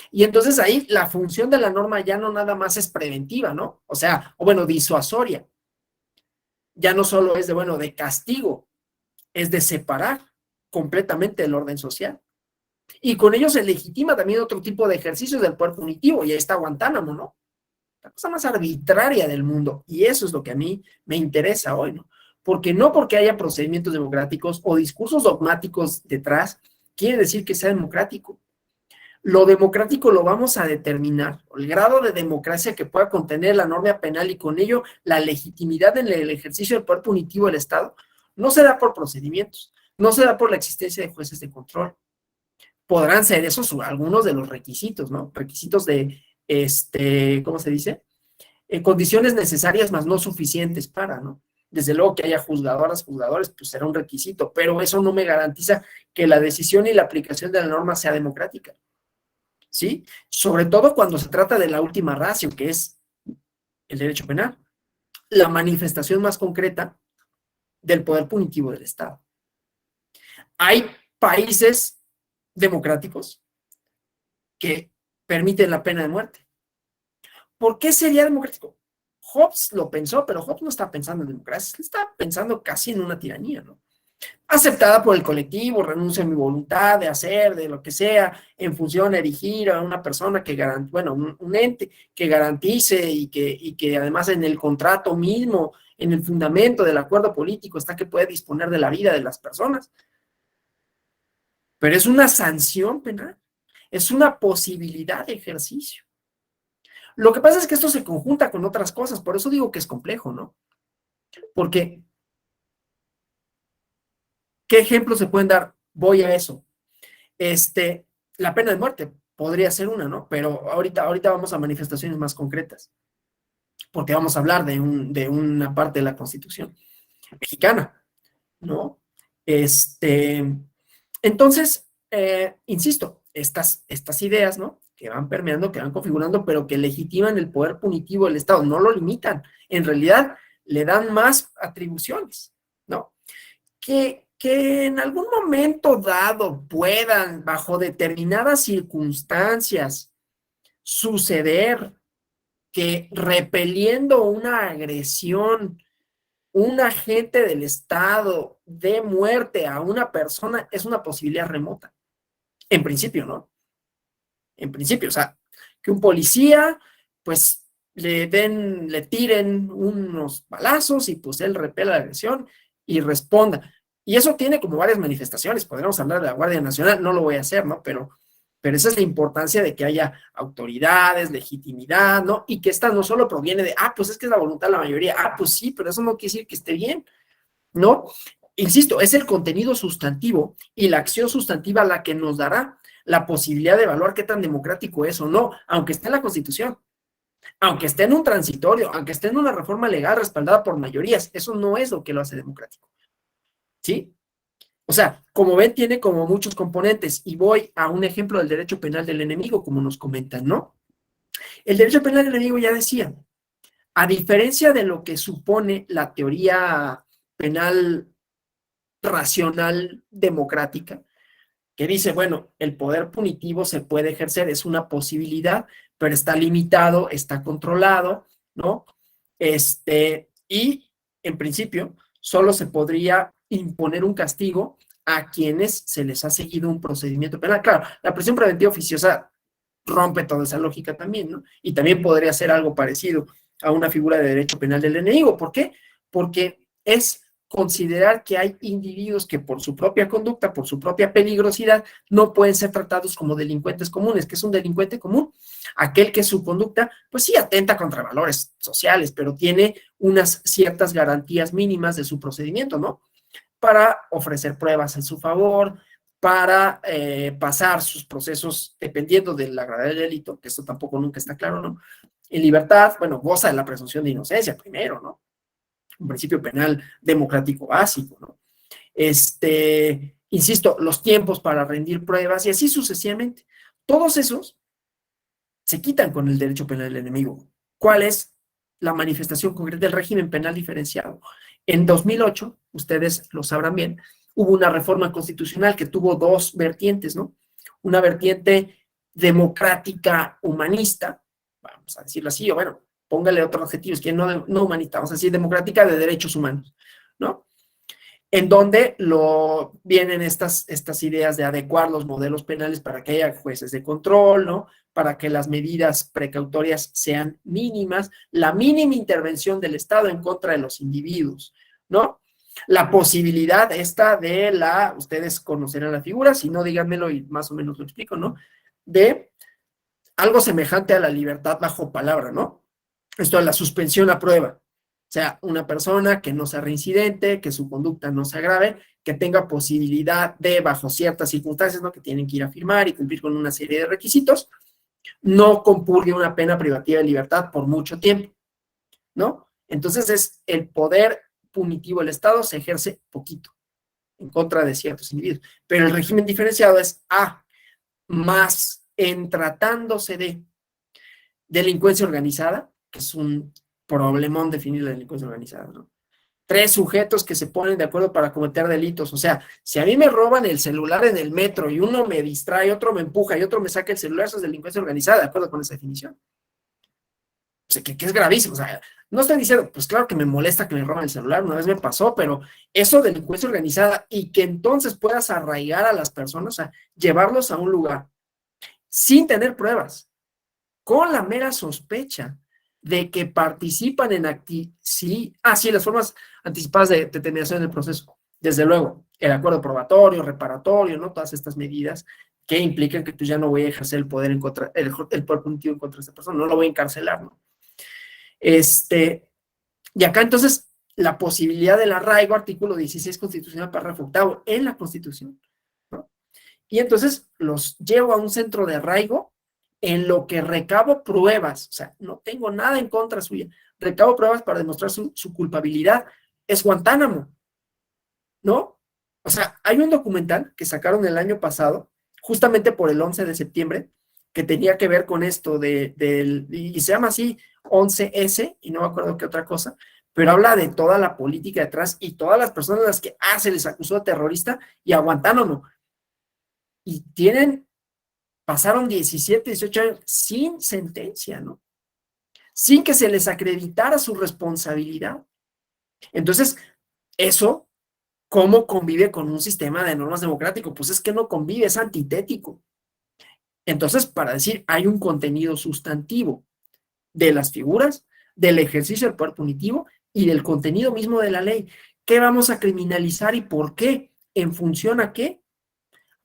Y entonces ahí la función de la norma ya no nada más es preventiva, ¿no? O sea, o bueno, disuasoria. Ya no solo es de, bueno, de castigo, es de separar completamente el orden social. Y con ello se legitima también otro tipo de ejercicios del poder punitivo, y ahí está Guantánamo, ¿no? La cosa más arbitraria del mundo. Y eso es lo que a mí me interesa hoy, ¿no? porque no porque haya procedimientos democráticos o discursos dogmáticos detrás, quiere decir que sea democrático. Lo democrático lo vamos a determinar, el grado de democracia que pueda contener la norma penal y con ello la legitimidad en el ejercicio del poder punitivo del Estado, no se da por procedimientos, no se da por la existencia de jueces de control. Podrán ser esos algunos de los requisitos, ¿no? Requisitos de, ¿cómo se dice? Condiciones necesarias, más no suficientes para, ¿no? Desde luego que haya juzgadoras, juzgadores, pues será un requisito, pero eso no me garantiza que la decisión y la aplicación de la norma sea democrática, ¿sí? Sobre todo cuando se trata de la última ratio, que es el derecho penal, la manifestación más concreta del poder punitivo del Estado. Hay países democráticos que permiten la pena de muerte. ¿Por qué sería democrático? Hobbes lo pensó, pero Hobbes no está pensando en democracia, está pensando casi en una tiranía, ¿no? Aceptada por el colectivo, renuncio a mi voluntad de hacer, de lo que sea, en función de erigir a una persona que garantice, bueno, un ente que garantice y que además en el contrato mismo, en el fundamento del acuerdo político está que puede disponer de la vida de las personas. Pero es una sanción penal, es una posibilidad de ejercicio. Lo que pasa es que esto se conjunta con otras cosas, por eso digo que es complejo, ¿no? Porque, ¿qué ejemplos se pueden dar? Voy a eso. La pena de muerte podría ser una, ¿no? Pero ahorita vamos a manifestaciones más concretas, porque vamos a hablar de una parte de la Constitución mexicana, ¿no? Entonces, insisto, estas ideas, ¿no? Que van permeando, que van configurando, pero que legitiman el poder punitivo del Estado, no lo limitan, en realidad le dan más atribuciones, ¿no? Que en algún momento dado puedan, bajo determinadas circunstancias, suceder que repeliendo una agresión, un agente del Estado dé muerte a una persona, es una posibilidad remota. En principio, ¿no? En principio, o sea, que un policía, pues, le tiren unos balazos y pues él repela la agresión y responda. Y eso tiene como varias manifestaciones. Podríamos hablar de la Guardia Nacional, no lo voy a hacer, ¿no? Pero esa es la importancia de que haya autoridades, legitimidad, ¿no? Y que esta no solo proviene de, pues es que es la voluntad de la mayoría, pues sí, pero eso no quiere decir que esté bien, ¿no? Insisto, es el contenido sustantivo y la acción sustantiva la que nos dará la posibilidad de evaluar qué tan democrático es o no, aunque esté en la Constitución, aunque esté en un transitorio, aunque esté en una reforma legal respaldada por mayorías, eso no es lo que lo hace democrático, ¿sí? O sea, como ven, tiene como muchos componentes, y voy a un ejemplo del derecho penal del enemigo, como nos comentan, ¿no? El derecho penal del enemigo ya decía, a diferencia de lo que supone la teoría penal racional democrática, que dice, bueno, el poder punitivo se puede ejercer, es una posibilidad, pero está limitado, está controlado, ¿no? Y en principio solo se podría imponer un castigo a quienes se les ha seguido un procedimiento penal. Claro, la prisión preventiva oficiosa rompe toda esa lógica también, ¿no? Y también podría ser algo parecido a una figura de derecho penal del enemigo. ¿Por qué? Porque es considerar que hay individuos que por su propia conducta, por su propia peligrosidad, no pueden ser tratados como delincuentes comunes. ¿Qué es un delincuente común? Aquel que su conducta, pues sí, atenta contra valores sociales, pero tiene unas ciertas garantías mínimas de su procedimiento, ¿no? Para ofrecer pruebas en su favor, para pasar sus procesos dependiendo de la gravedad del delito, que esto tampoco nunca está claro, ¿no? En libertad, bueno, goza de la presunción de inocencia primero, ¿no? Un principio penal democrático básico, ¿no? Insisto, los tiempos para rendir pruebas y así sucesivamente. Todos esos se quitan con el derecho penal del enemigo. ¿Cuál es la manifestación concreta del régimen penal diferenciado? En 2008, ustedes lo sabrán bien, hubo una reforma constitucional que tuvo dos vertientes, ¿no? Una vertiente democrática humanista, vamos a decirlo así, o bueno, póngale otro adjetivo, es que no humanista, vamos a decir democrática de derechos humanos, ¿no? En donde vienen estas ideas de adecuar los modelos penales para que haya jueces de control, ¿no? Para que las medidas precautorias sean mínimas, la mínima intervención del Estado en contra de los individuos, ¿no? La posibilidad esta de ustedes conocerán la figura, si no díganmelo y más o menos lo explico, ¿no? De algo semejante a la libertad bajo palabra, ¿no? Esto es la suspensión a prueba. O sea, una persona que no sea reincidente, que su conducta no se agrave, que tenga posibilidad de, bajo ciertas circunstancias, ¿no? Que tienen que ir a firmar y cumplir con una serie de requisitos, no compurgue una pena privativa de libertad por mucho tiempo, ¿no? Entonces es el poder punitivo del Estado se ejerce poquito en contra de ciertos individuos, pero el régimen diferenciado es A, más en tratándose de delincuencia organizada, que es un problemón definir la delincuencia organizada, ¿no? 3 sujetos que se ponen de acuerdo para cometer delitos. O sea, si a mí me roban el celular en el metro y uno me distrae, otro me empuja y otro me saca el celular, eso es delincuencia organizada, de acuerdo con esa definición. O sea, que es gravísimo. O sea, no estoy diciendo, pues claro que me molesta que me roban el celular, una vez me pasó, pero eso de delincuencia organizada y que entonces puedas arraigar a las personas, o sea, llevarlos a un lugar sin tener pruebas, con la mera sospecha de que participan en sí, las formas anticipadas de determinación del proceso. Desde luego, el acuerdo probatorio, reparatorio, ¿no? Todas estas medidas que implican que tú ya no voy a ejercer el poder en contra, el poder punitivo en contra de esta persona, no lo voy a encarcelar, ¿no? Y acá entonces la posibilidad del arraigo, artículo 16 constitucional, párrafo octavo, en la Constitución, ¿no? Y entonces los llevo a un centro de arraigo en lo que recabo pruebas, o sea, no tengo nada en contra suya, recabo pruebas para demostrar su culpabilidad, es Guantánamo, ¿no? O sea, hay un documental que sacaron el año pasado, justamente por el 11 de septiembre, que tenía que ver con esto y se llama así 11S, y no me acuerdo qué otra cosa, pero habla de toda la política detrás y todas las personas a las que se les acusó de terrorista y a Guantánamo. Y pasaron 17, 18 años sin sentencia, ¿no? Sin que se les acreditara su responsabilidad. Entonces, eso, ¿cómo convive con un sistema de normas democrático? Pues es que no convive, es antitético. Entonces, para decir, hay un contenido sustantivo de las figuras, del ejercicio del poder punitivo y del contenido mismo de la ley. ¿Qué vamos a criminalizar y por qué? ¿En función a qué?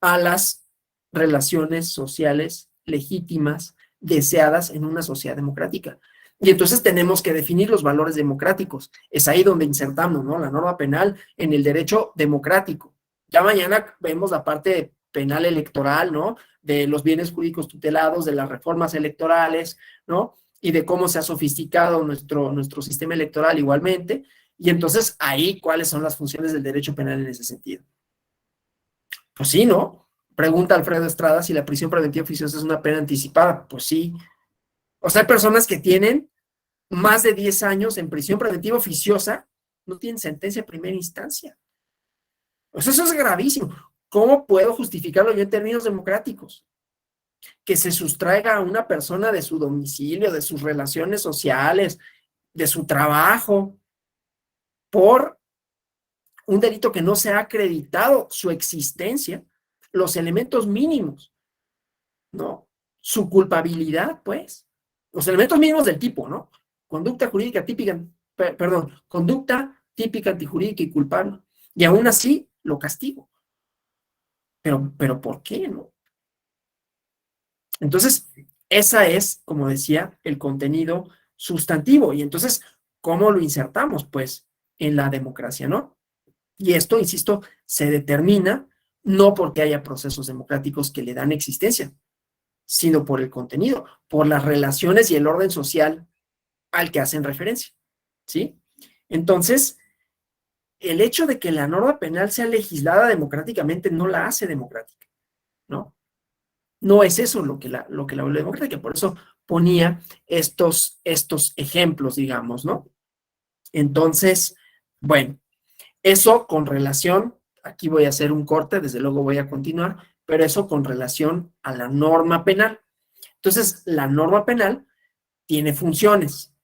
A las relaciones sociales legítimas deseadas en una sociedad democrática. Y entonces tenemos que definir los valores democráticos. Es ahí donde insertamos, ¿no? La norma penal en el derecho democrático. Ya mañana vemos la parte penal electoral, ¿no? De los bienes jurídicos tutelados, de las reformas electorales, ¿no? Y de cómo se ha sofisticado nuestro sistema electoral igualmente. Y entonces ahí, ¿cuáles son las funciones del derecho penal en ese sentido? Pues sí, ¿no? Pregunta Alfredo Estrada si la prisión preventiva oficiosa es una pena anticipada. Pues sí. O sea, hay personas que tienen más de 10 años en prisión preventiva oficiosa, no tienen sentencia de primera instancia. O sea, eso es gravísimo. ¿Cómo puedo justificarlo yo en términos democráticos? Que se sustraiga a una persona de su domicilio, de sus relaciones sociales, de su trabajo, por un delito que no se ha acreditado su existencia, los elementos mínimos, ¿no? Su culpabilidad, pues. Los elementos mínimos del tipo, ¿no? Conducta jurídica típica, conducta típica antijurídica y culpable. Y aún así lo castigo. Pero ¿por qué, no? Entonces, esa es, como decía, el contenido sustantivo. Y entonces, ¿cómo lo insertamos? Pues en la democracia, ¿no? Y esto, insisto, se determina no porque haya procesos democráticos que le dan existencia, sino por el contenido, por las relaciones y el orden social al que hacen referencia, ¿sí? Entonces, el hecho de que la norma penal sea legislada democráticamente no la hace democrática, ¿no? No es eso lo que la vuelve democrática, por eso ponía estos ejemplos, digamos, ¿no? Entonces, bueno, eso con relación, aquí voy a hacer un corte, desde luego voy a continuar, pero eso con relación a la norma penal. Entonces, la norma penal tiene funciones,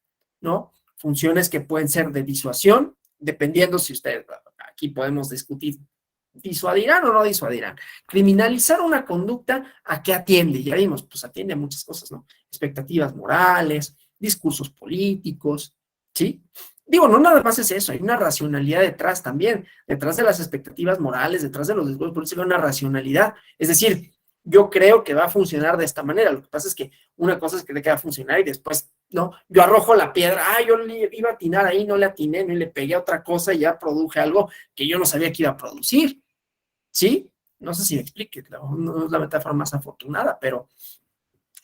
¿no? Funciones que pueden ser de disuasión, dependiendo si usted, aquí podemos discutir, disuadirán o no disuadirán. Criminalizar una conducta, ¿a qué atiende? Ya vimos, pues atiende a muchas cosas, ¿no? Expectativas morales, discursos políticos, ¿sí? Digo, no nada más es eso, hay una racionalidad detrás también, detrás de las expectativas morales, detrás de los discursos políticos, hay una racionalidad. Es decir, yo creo que va a funcionar de esta manera. Lo que pasa es que una cosa es creer que va a funcionar y después, no, yo arrojo la piedra, yo le iba a atinar ahí, no le atiné, no le pegué a otra cosa y ya produje algo que yo no sabía que iba a producir. ¿Sí? No sé si me explique, no es la metáfora más afortunada, pero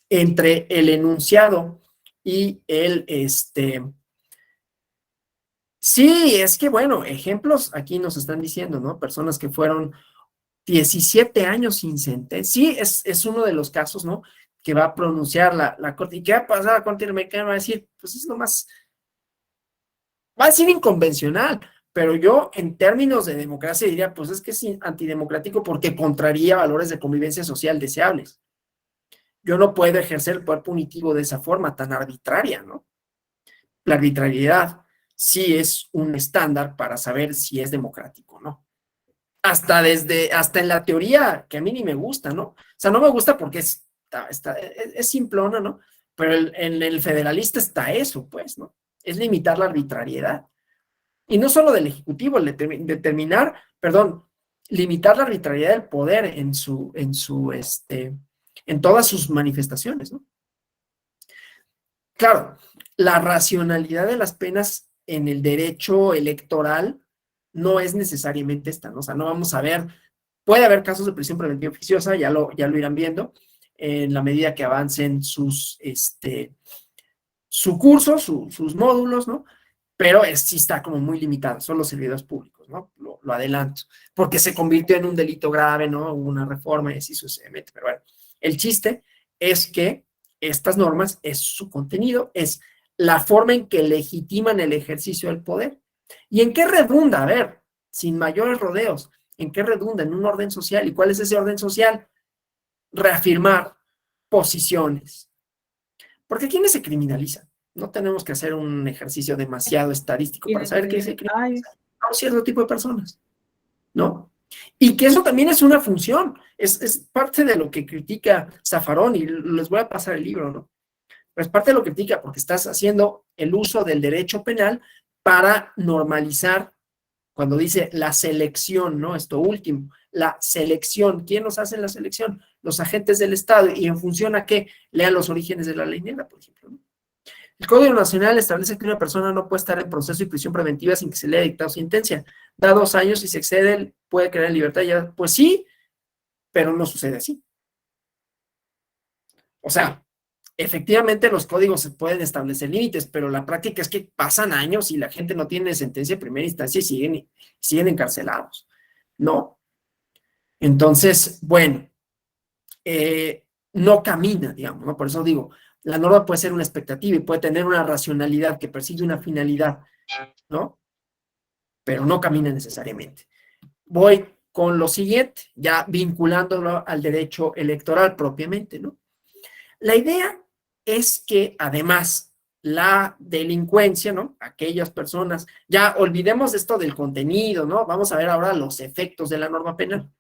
entre el enunciado y sí, es que bueno, ejemplos aquí nos están diciendo, ¿no? Personas que fueron 17 años sin sentencia. Sí, es uno de los casos, ¿no? Que va a pronunciar la Corte. ¿Y qué va a pasar? La Corte Interamericana va a decir, pues es lo más, va a decir inconvencional, pero yo en términos de democracia diría, pues es que es antidemocrático porque contraría valores de convivencia social deseables. Yo no puedo ejercer el poder punitivo de esa forma tan arbitraria, ¿no? La arbitrariedad sí es un estándar para saber si es democrático o no. Hasta en la teoría, que a mí ni me gusta, ¿no? O sea, no me gusta porque es simplona, ¿no? Pero en el federalista está eso, pues, ¿no? Es limitar la arbitrariedad. Y no solo del Ejecutivo, el determinar, perdón, limitar la arbitrariedad del poder en todas sus manifestaciones, ¿no? Claro, la racionalidad de las penas en el derecho electoral no es necesariamente esta, ¿no? O sea, no vamos a ver, puede haber casos de prisión preventiva oficiosa, ya lo irán viendo, en la medida que avancen su curso, sus módulos, ¿no? Pero sí está como muy limitado, son los servidores públicos, ¿no? Lo adelanto, porque se convirtió en un delito grave, ¿no? Hubo una reforma y así sucesivamente, pero bueno, el chiste es que estas normas, es su contenido, es la forma en que legitiman el ejercicio del poder. ¿Y en qué redunda? A ver, sin mayores rodeos, ¿en qué redunda? En un orden social. ¿Y cuál es ese orden social? Reafirmar posiciones. Porque ¿quiénes se criminalizan? No tenemos que hacer un ejercicio demasiado estadístico para saber que se criminaliza a un cierto tipo de personas, ¿no? Y que eso también es una función, es parte de lo que critica Zaffaroni, y les voy a pasar el libro, ¿no? Pero es parte de lo que critica porque estás haciendo el uso del derecho penal para normalizar, cuando dice la selección, ¿no? Esto último, la selección. ¿Quién nos hace la selección? Los agentes del Estado. ¿Y en función a qué? Lean los orígenes de la ley negra, por ejemplo, ¿no? El Código Nacional establece que una persona no puede estar en proceso de prisión preventiva sin que se le haya dictado sentencia. Da 2 años y si excede, puede quedar en libertad. Ya, pues sí, pero no sucede así. O sea, efectivamente los códigos se pueden establecer límites, pero la práctica es que pasan años y la gente no tiene sentencia de primera instancia y siguen encarcelados, ¿no? Entonces, bueno, no camina, digamos, ¿no? Por eso digo, la norma puede ser una expectativa y puede tener una racionalidad que persigue una finalidad, ¿no? Pero no camina necesariamente. Voy con lo siguiente, ya vinculándolo al derecho electoral propiamente, ¿no? La idea es que además la delincuencia, ¿no? Aquellas personas, ya olvidemos esto del contenido, ¿no? Vamos a ver ahora los efectos de la norma penal.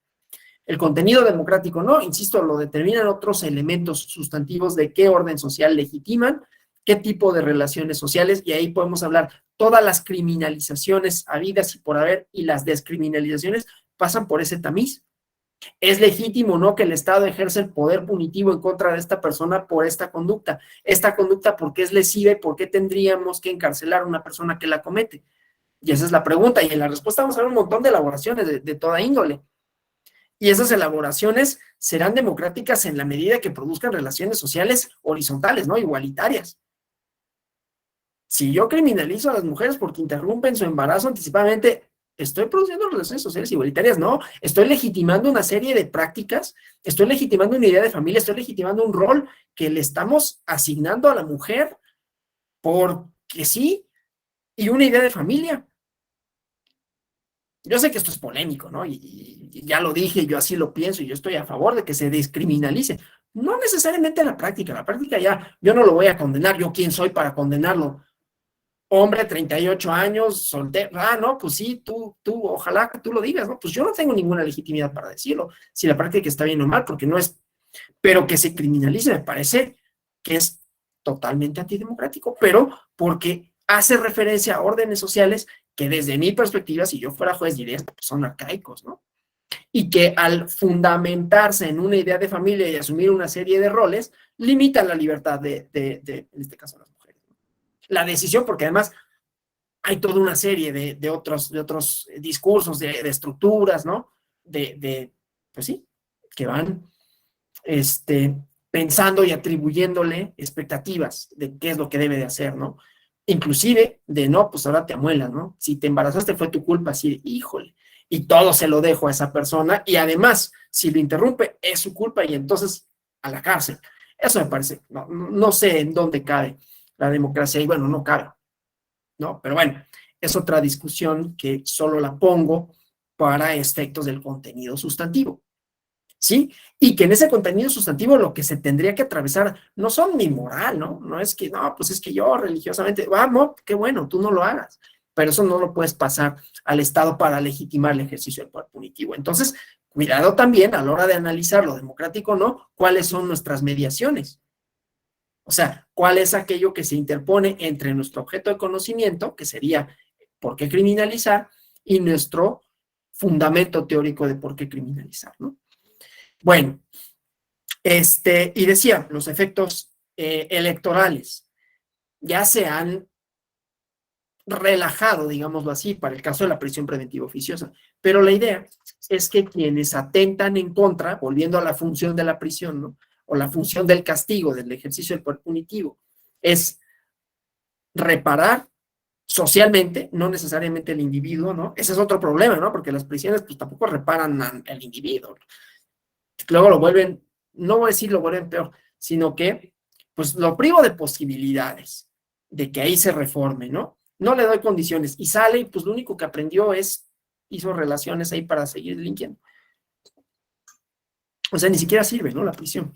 El contenido democrático, ¿no? Insisto, lo determinan otros elementos sustantivos de qué orden social legitiman, qué tipo de relaciones sociales, y ahí podemos hablar todas las criminalizaciones habidas y por haber, y las descriminalizaciones pasan por ese tamiz. ¿Es legítimo o no que el Estado ejerce el poder punitivo en contra de esta persona por esta conducta? Esta conducta, ¿por qué es lesiva y por qué tendríamos que encarcelar a una persona que la comete? Y esa es la pregunta, y en la respuesta vamos a ver un montón de elaboraciones de toda índole. Y esas elaboraciones serán democráticas en la medida que produzcan relaciones sociales horizontales, ¿no? Igualitarias. Si yo criminalizo a las mujeres porque interrumpen su embarazo anticipadamente, ¿estoy produciendo relaciones sociales igualitarias? No, estoy legitimando una serie de prácticas, estoy legitimando una idea de familia, estoy legitimando un rol que le estamos asignando a la mujer porque sí, y una idea de familia. Yo sé que esto es polémico, ¿no? Y ya lo dije, yo así lo pienso y yo estoy a favor de que se descriminalice. No necesariamente la práctica ya, yo no lo voy a condenar, yo quién soy para condenarlo. Hombre, 38 años, soltero, no, pues sí, ojalá que tú lo digas, ¿no? Pues yo no tengo ninguna legitimidad para decirlo, si la práctica está bien o mal, porque no es, pero que se criminalice me parece que es totalmente antidemocrático, pero porque hace referencia a órdenes sociales que desde mi perspectiva, si yo fuera juez, diría, pues son arcaicos, ¿no? Y que al fundamentarse en una idea de familia y asumir una serie de roles, limitan la libertad en este caso, las mujeres. La decisión, porque además hay toda una serie de otros discursos, de estructuras, ¿no? Pues sí, que van pensando y atribuyéndole expectativas de qué es lo que debe de hacer, ¿no? Inclusive de, no, pues ahora te amuelas, ¿no? Si te embarazaste fue tu culpa, así, híjole, y todo se lo dejo a esa persona, y además, si lo interrumpe, es su culpa, y entonces a la cárcel. Eso me parece, no sé en dónde cabe la democracia, y bueno, no cabe, ¿no? Pero bueno, es otra discusión que solo la pongo para efectos del contenido sustantivo. ¿Sí? Y que en ese contenido sustantivo lo que se tendría que atravesar no son ni moral, ¿no? No es que, no, pues es que yo religiosamente, vamos, qué bueno, tú no lo hagas, pero eso no lo puedes pasar al Estado para legitimar el ejercicio del poder punitivo. Entonces, cuidado también a la hora de analizar lo democrático, ¿no? ¿Cuáles son nuestras mediaciones? O sea, ¿cuál es aquello que se interpone entre nuestro objeto de conocimiento, que sería por qué criminalizar, y nuestro fundamento teórico de por qué criminalizar, ¿no? Bueno, y decía, los efectos electorales ya se han relajado, digámoslo así, para el caso de la prisión preventiva oficiosa, pero la idea es que quienes atentan en contra, volviendo a la función de la prisión, ¿no? O la función del castigo, del ejercicio del poder punitivo, es reparar socialmente, no necesariamente el individuo, ¿no? Ese es otro problema, ¿no? Porque las prisiones pues tampoco reparan al individuo. Luego lo vuelven, no voy a decir lo vuelven peor, sino que pues lo privo de posibilidades de que ahí se reforme, ¿no? No le doy condiciones y sale y pues lo único que aprendió hizo relaciones ahí para seguir delinquiendo. O sea, ni siquiera sirve, ¿no? La prisión.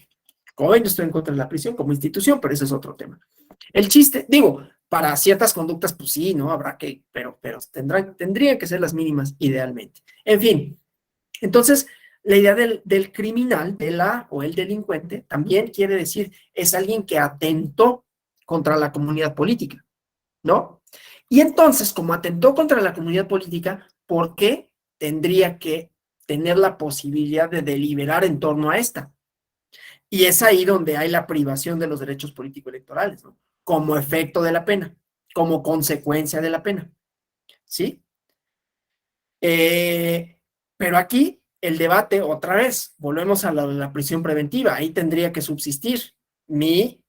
Como ven, yo estoy en contra de la prisión como institución, pero ese es otro tema. El chiste, digo, para ciertas conductas, pues sí, ¿no? Habrá que, pero tendrían que ser las mínimas idealmente. En fin, entonces, la idea del criminal, o el delincuente, también quiere decir, es alguien que atentó contra la comunidad política, ¿no? Y entonces, como atentó contra la comunidad política, ¿por qué tendría que tener la posibilidad de deliberar en torno a esta? Y es ahí donde hay la privación de los derechos político-electorales, ¿no? Como efecto de la pena, como consecuencia de la pena, ¿sí? Pero aquí el debate, otra vez, volvemos a la prisión preventiva, ahí tendría que subsistir mi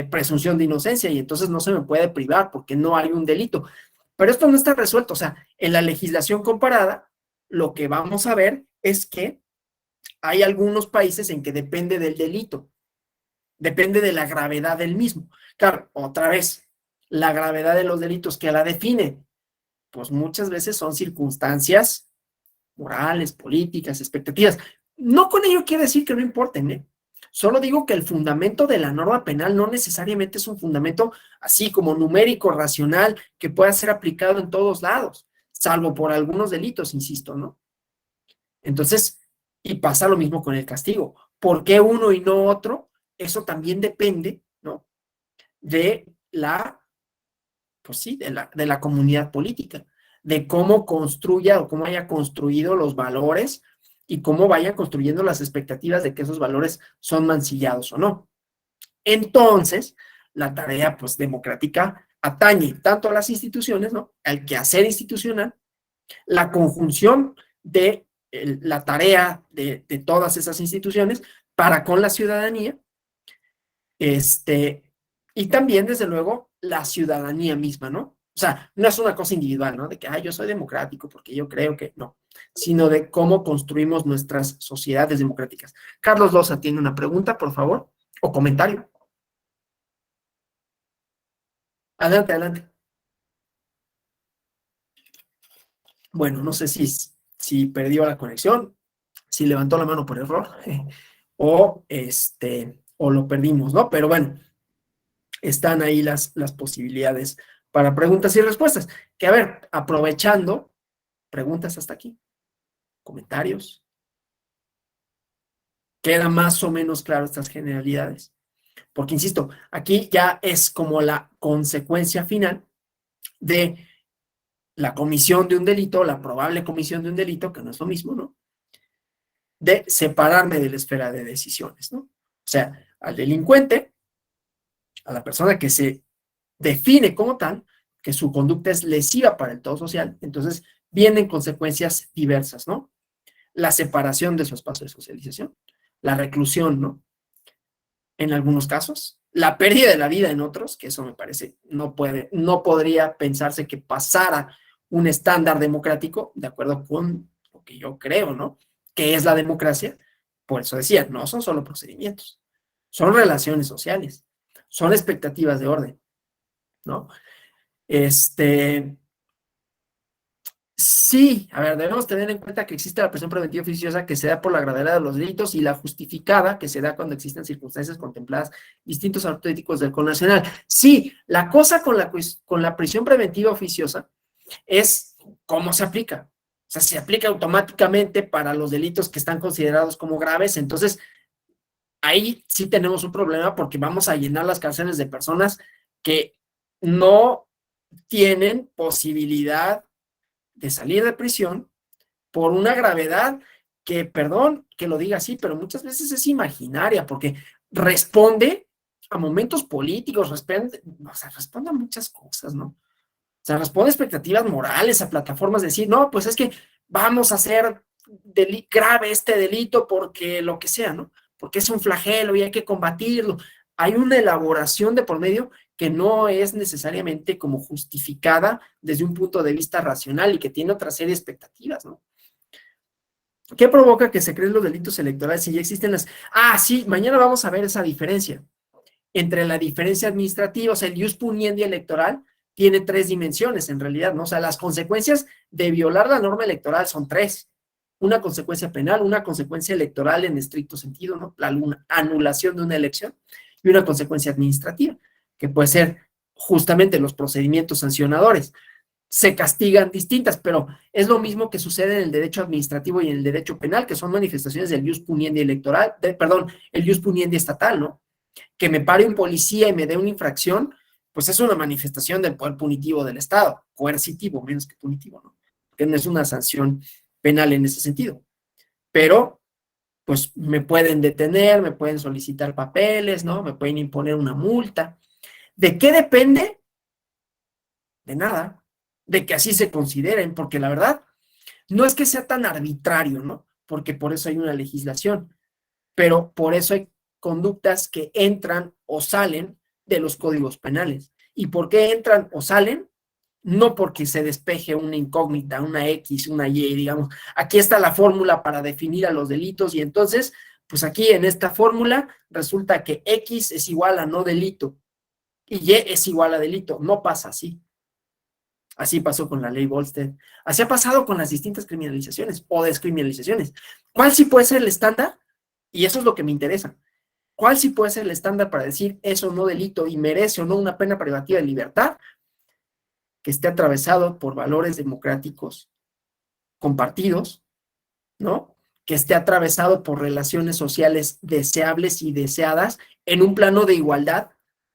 presunción de inocencia y entonces no se me puede privar porque no hay un delito. Pero esto no está resuelto, o sea, en la legislación comparada, lo que vamos a ver es que hay algunos países en que depende del delito, depende de la gravedad del mismo. Claro, otra vez, la gravedad de los delitos que la define, pues muchas veces son circunstancias morales, políticas, expectativas. No con ello quiere decir que no importen, ¿eh? Solo digo que el fundamento de la norma penal no necesariamente es un fundamento así como numérico, racional, que pueda ser aplicado en todos lados, salvo por algunos delitos, insisto, ¿no? Entonces, y pasa lo mismo con el castigo. ¿Por qué uno y no otro? Eso también depende, ¿no? De pues sí, de la comunidad política, de cómo construya o cómo haya construido los valores y cómo vaya construyendo las expectativas de que esos valores son mancillados o no. Entonces, la tarea pues democrática atañe tanto a las instituciones, ¿no? Al quehacer institucional, la conjunción de la tarea de todas esas instituciones para con la ciudadanía, y también, desde luego, la ciudadanía misma, ¿no? O sea, no es una cosa individual, ¿no? De que, yo soy democrático porque yo creo que no, sino de cómo construimos nuestras sociedades democráticas. Carlos Loza tiene una pregunta, por favor, o comentario. Adelante, adelante. Bueno, no sé si perdió la conexión, si levantó la mano por error, o lo perdimos, ¿no? Pero bueno, están ahí las posibilidades para preguntas y respuestas. Que a ver, aprovechando, preguntas hasta aquí, comentarios. ¿Queda más o menos claro estas generalidades? Porque, insisto, aquí ya es como la consecuencia final de la comisión de un delito, la probable comisión de un delito, que no es lo mismo, ¿no? De separarme de la esfera de decisiones, ¿no? O sea, al delincuente, a la persona que se define como tal, que su conducta es lesiva para el todo social, entonces vienen consecuencias diversas, ¿no? La separación de su espacio de socialización, la reclusión, ¿no? En algunos casos, la pérdida de la vida en otros, que eso me parece, no podría pensarse que pasara un estándar democrático, de acuerdo con lo que yo creo, ¿no? Que es la democracia. Por eso decía, no son solo procedimientos, son relaciones sociales, son expectativas de orden, ¿no? Sí, a ver, debemos tener en cuenta que existe la prisión preventiva oficiosa que se da por la gravedad de los delitos y la justificada que se da cuando existen circunstancias contempladas distintos auténticos del Código Nacional. Sí, la cosa con la prisión preventiva oficiosa es cómo se aplica. O sea, se aplica automáticamente para los delitos que están considerados como graves, entonces ahí sí tenemos un problema porque vamos a llenar las cárceles de personas que no tienen posibilidad de salir de prisión por una gravedad que, perdón que lo diga así, pero muchas veces es imaginaria, porque responde a momentos políticos, responde a muchas cosas, ¿no? O sea, responde a expectativas morales, a plataformas de decir, no, pues es que vamos a hacer grave este delito porque lo que sea, ¿no? Porque es un flagelo y hay que combatirlo. Hay una elaboración de por medio que no es necesariamente como justificada desde un punto de vista racional y que tiene otra serie de expectativas, ¿no? ¿Qué provoca que se creen los delitos electorales si ya existen las... Ah, sí, mañana vamos a ver esa diferencia entre la diferencia administrativa, o sea, el ius puniendi electoral tiene tres dimensiones en realidad, ¿no? O sea, las consecuencias de violar la norma electoral son tres. Una consecuencia penal, una consecuencia electoral en estricto sentido, ¿no? La anulación de una elección y una consecuencia administrativa, que puede ser justamente los procedimientos sancionadores. Se castigan distintas, pero es lo mismo que sucede en el derecho administrativo y en el derecho penal, que son manifestaciones del ius puniendi electoral, perdón, el ius puniendi estatal, ¿no? Que me pare un policía y me dé una infracción, pues es una manifestación del poder punitivo del Estado, coercitivo menos que punitivo, ¿no? Que no es una sanción penal en ese sentido. Pero, pues me pueden detener, me pueden solicitar papeles, ¿no? Me pueden imponer una multa. ¿De qué depende? De nada. De que así se consideren, porque la verdad, no es que sea tan arbitrario, ¿no? Porque por eso hay una legislación, pero por eso hay conductas que entran o salen de los códigos penales. ¿Y por qué entran o salen? No porque se despeje una incógnita, una X, una Y, digamos, aquí está la fórmula para definir a los delitos y entonces, pues aquí en esta fórmula resulta que X es igual a no delito y Y es igual a delito. No pasa así. Así pasó con la ley Volstead. Así ha pasado con las distintas criminalizaciones o descriminalizaciones. ¿Cuál sí puede ser el estándar? Y eso es lo que me interesa. ¿Cuál sí puede ser el estándar para decir eso no delito y merece o no una pena privativa de libertad que esté atravesado por valores democráticos compartidos, ¿no? Que esté atravesado por relaciones sociales deseables y deseadas en un plano de igualdad,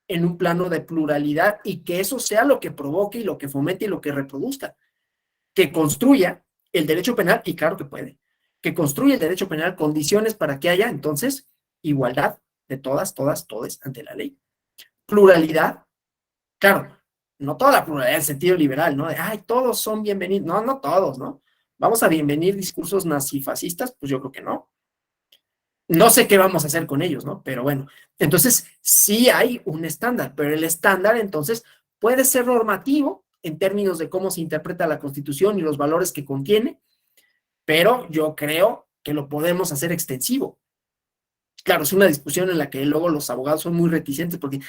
en un plano de pluralidad y que eso sea lo que provoque y lo que fomente y lo que reproduzca, que construya el derecho penal, y claro que puede, que construya el derecho penal condiciones para que haya entonces igualdad de todas, todes ante la ley. Pluralidad, claro, no toda la pluralidad en sentido liberal, ¿no? De, ay, todos son bienvenidos. No, no todos, ¿no? ¿Vamos a bienvenir discursos nazifascistas? Pues yo creo que no. No sé qué vamos a hacer con ellos, ¿no? Pero bueno, entonces sí hay un estándar, pero el estándar entonces puede ser normativo en términos de cómo se interpreta la Constitución y los valores que contiene, pero yo creo que lo podemos hacer extensivo. Claro, es una discusión en la que luego los abogados son muy reticentes porque,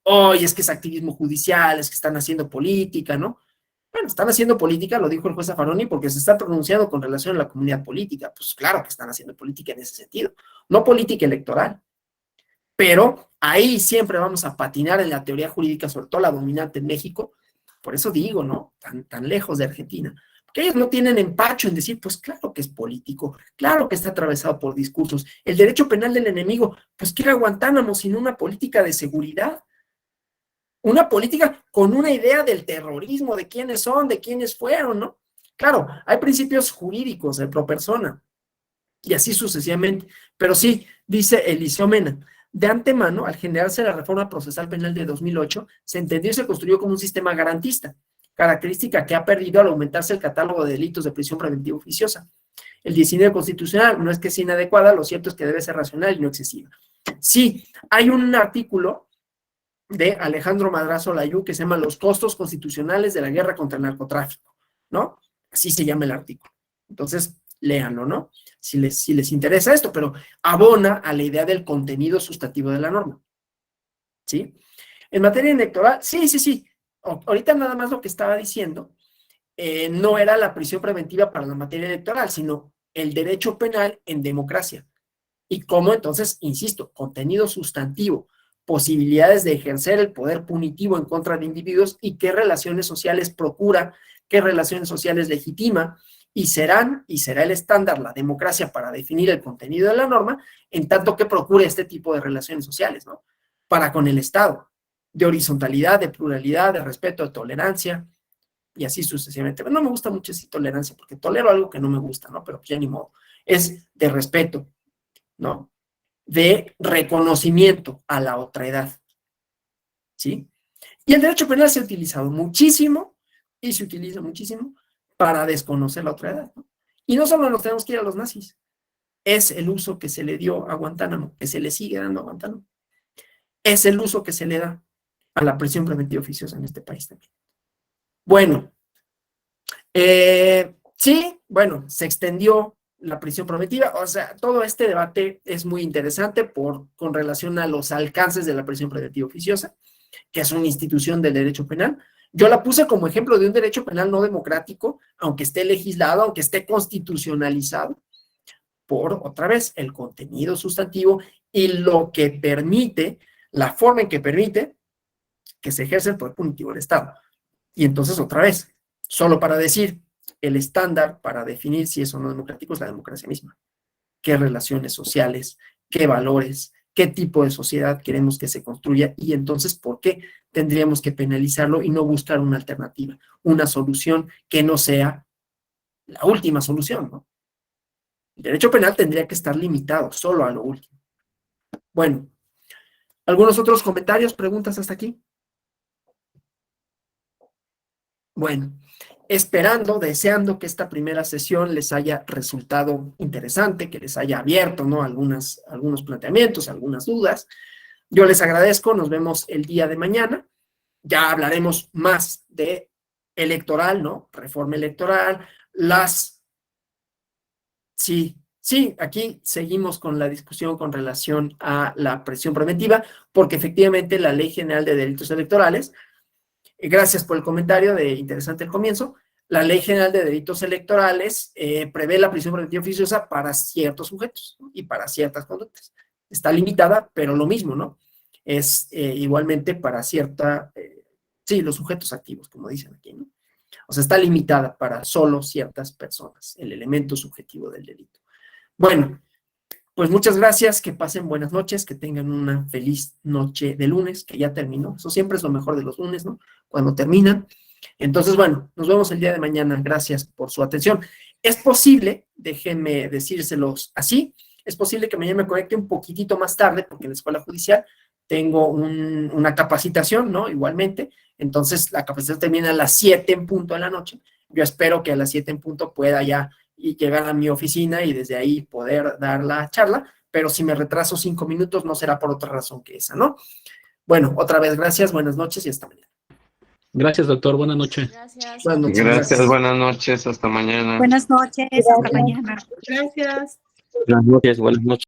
oye, es que es activismo judicial, es que están haciendo política, ¿no? Bueno, están haciendo política, lo dijo el juez Zaffaroni, porque se está pronunciando con relación a la comunidad política. Pues claro que están haciendo política en ese sentido, no política electoral. Pero ahí siempre vamos a patinar en la teoría jurídica, sobre todo la dominante en México. Por eso digo, ¿no? Tan lejos de Argentina. que ellos no tienen empacho en decir, pues claro que es político, claro que está atravesado por discursos. El derecho penal del enemigo, pues ¿qué era Guantánamo sino una política de seguridad? Una política con una idea del terrorismo, de quiénes son, de quiénes fueron, ¿no? Claro, hay principios jurídicos de pro persona, y así sucesivamente. Pero sí, dice Eliseo Mena, de antemano, al generarse la reforma procesal penal de 2008, se entendió y se construyó como un sistema garantista, característica que ha perdido al aumentarse el catálogo de delitos de prisión preventiva oficiosa. El 19 constitucional no es que sea inadecuada, lo cierto es que debe ser racional y no excesiva. Sí, hay un artículo de Alejandro Madrazo Layú que se llama Los costos constitucionales de la guerra contra el narcotráfico, ¿no? Así se llama el artículo. Entonces, léanlo, ¿no? Si les interesa esto, pero abona a la idea del contenido sustantivo de la norma, ¿sí? En materia electoral, sí. Ahorita nada más lo que estaba diciendo no era la prisión preventiva para la materia electoral, sino el derecho penal en democracia. Y cómo entonces, insisto, contenido sustantivo, posibilidades de ejercer el poder punitivo en contra de individuos y qué relaciones sociales procura, qué relaciones sociales legitima, y será el estándar la democracia para definir el contenido de la norma, en tanto que procure este tipo de relaciones sociales, ¿no? Para con el Estado, de horizontalidad, de pluralidad, de respeto, de tolerancia, y así sucesivamente. No me gusta mucho decir tolerancia, porque tolero algo que no me gusta, ¿no? Pero ya ni modo. Es de respeto, ¿no? De reconocimiento a la otredad, ¿sí? Y el derecho penal se ha utilizado muchísimo, y se utiliza muchísimo, para desconocer la otredad, ¿no? Y no solo nos tenemos que ir a los nazis, es el uso que se le dio a Guantánamo, que se le sigue dando a Guantánamo. Es el uso que se le da a la prisión preventiva oficiosa en este país también. Bueno, sí, bueno, se extendió la prisión preventiva, o sea, todo este debate es muy interesante con relación a los alcances de la prisión preventiva oficiosa, que es una institución del derecho penal. Yo la puse como ejemplo de un derecho penal no democrático, aunque esté legislado, aunque esté constitucionalizado, por, otra vez, el contenido sustantivo y lo que permite, la forma en que permite que se ejerce el poder punitivo del Estado. Y entonces, otra vez, solo para decir, el estándar para definir si es o no democrático es la democracia misma. ¿Qué relaciones sociales, qué valores, qué tipo de sociedad queremos que se construya y entonces por qué tendríamos que penalizarlo y no buscar una alternativa, una solución que no sea la última solución, ¿no? El derecho penal tendría que estar limitado solo a lo último. Bueno, ¿algunos otros comentarios, preguntas hasta aquí? Bueno, esperando, deseando que esta primera sesión les haya resultado interesante, que les haya abierto, ¿no? algunos planteamientos, algunas dudas. Yo les agradezco, nos vemos el día de mañana. Ya hablaremos más de electoral, ¿no? Reforma electoral, Sí, aquí seguimos con la discusión con relación a la prisión preventiva, porque efectivamente la Ley General de Delitos Electorales, gracias por el comentario de interesante el comienzo, la Ley General de Delitos Electorales prevé la prisión preventiva oficiosa para ciertos sujetos, ¿no? Y para ciertas conductas. Está limitada, pero lo mismo, ¿no? Es igualmente para los sujetos activos, como dicen aquí, ¿no? O sea, está limitada para solo ciertas personas, el elemento subjetivo del delito. Bueno, pues muchas gracias, que pasen buenas noches, que tengan una feliz noche de lunes, que ya terminó. Eso siempre es lo mejor de los lunes, ¿no? Cuando terminan. Entonces, bueno, nos vemos el día de mañana. Gracias por su atención. Es posible, déjenme decírselos así, es posible que mañana me conecte un poquitito más tarde, porque en la Escuela Judicial tengo una capacitación, ¿no? Igualmente. Entonces, la capacitación termina a las 7 en punto de la noche. Yo espero que a las 7 en punto pueda ya llegar a mi oficina y desde ahí poder dar la charla, pero si me retraso 5 minutos no será por otra razón que esa, ¿no? Bueno, otra vez gracias, buenas noches y hasta mañana. Gracias, doctor, buenas noches. Gracias. Buenas noches. Gracias, buenas noches, hasta mañana. Buenas noches, hasta mañana. Gracias. Buenas noches, buenas noches.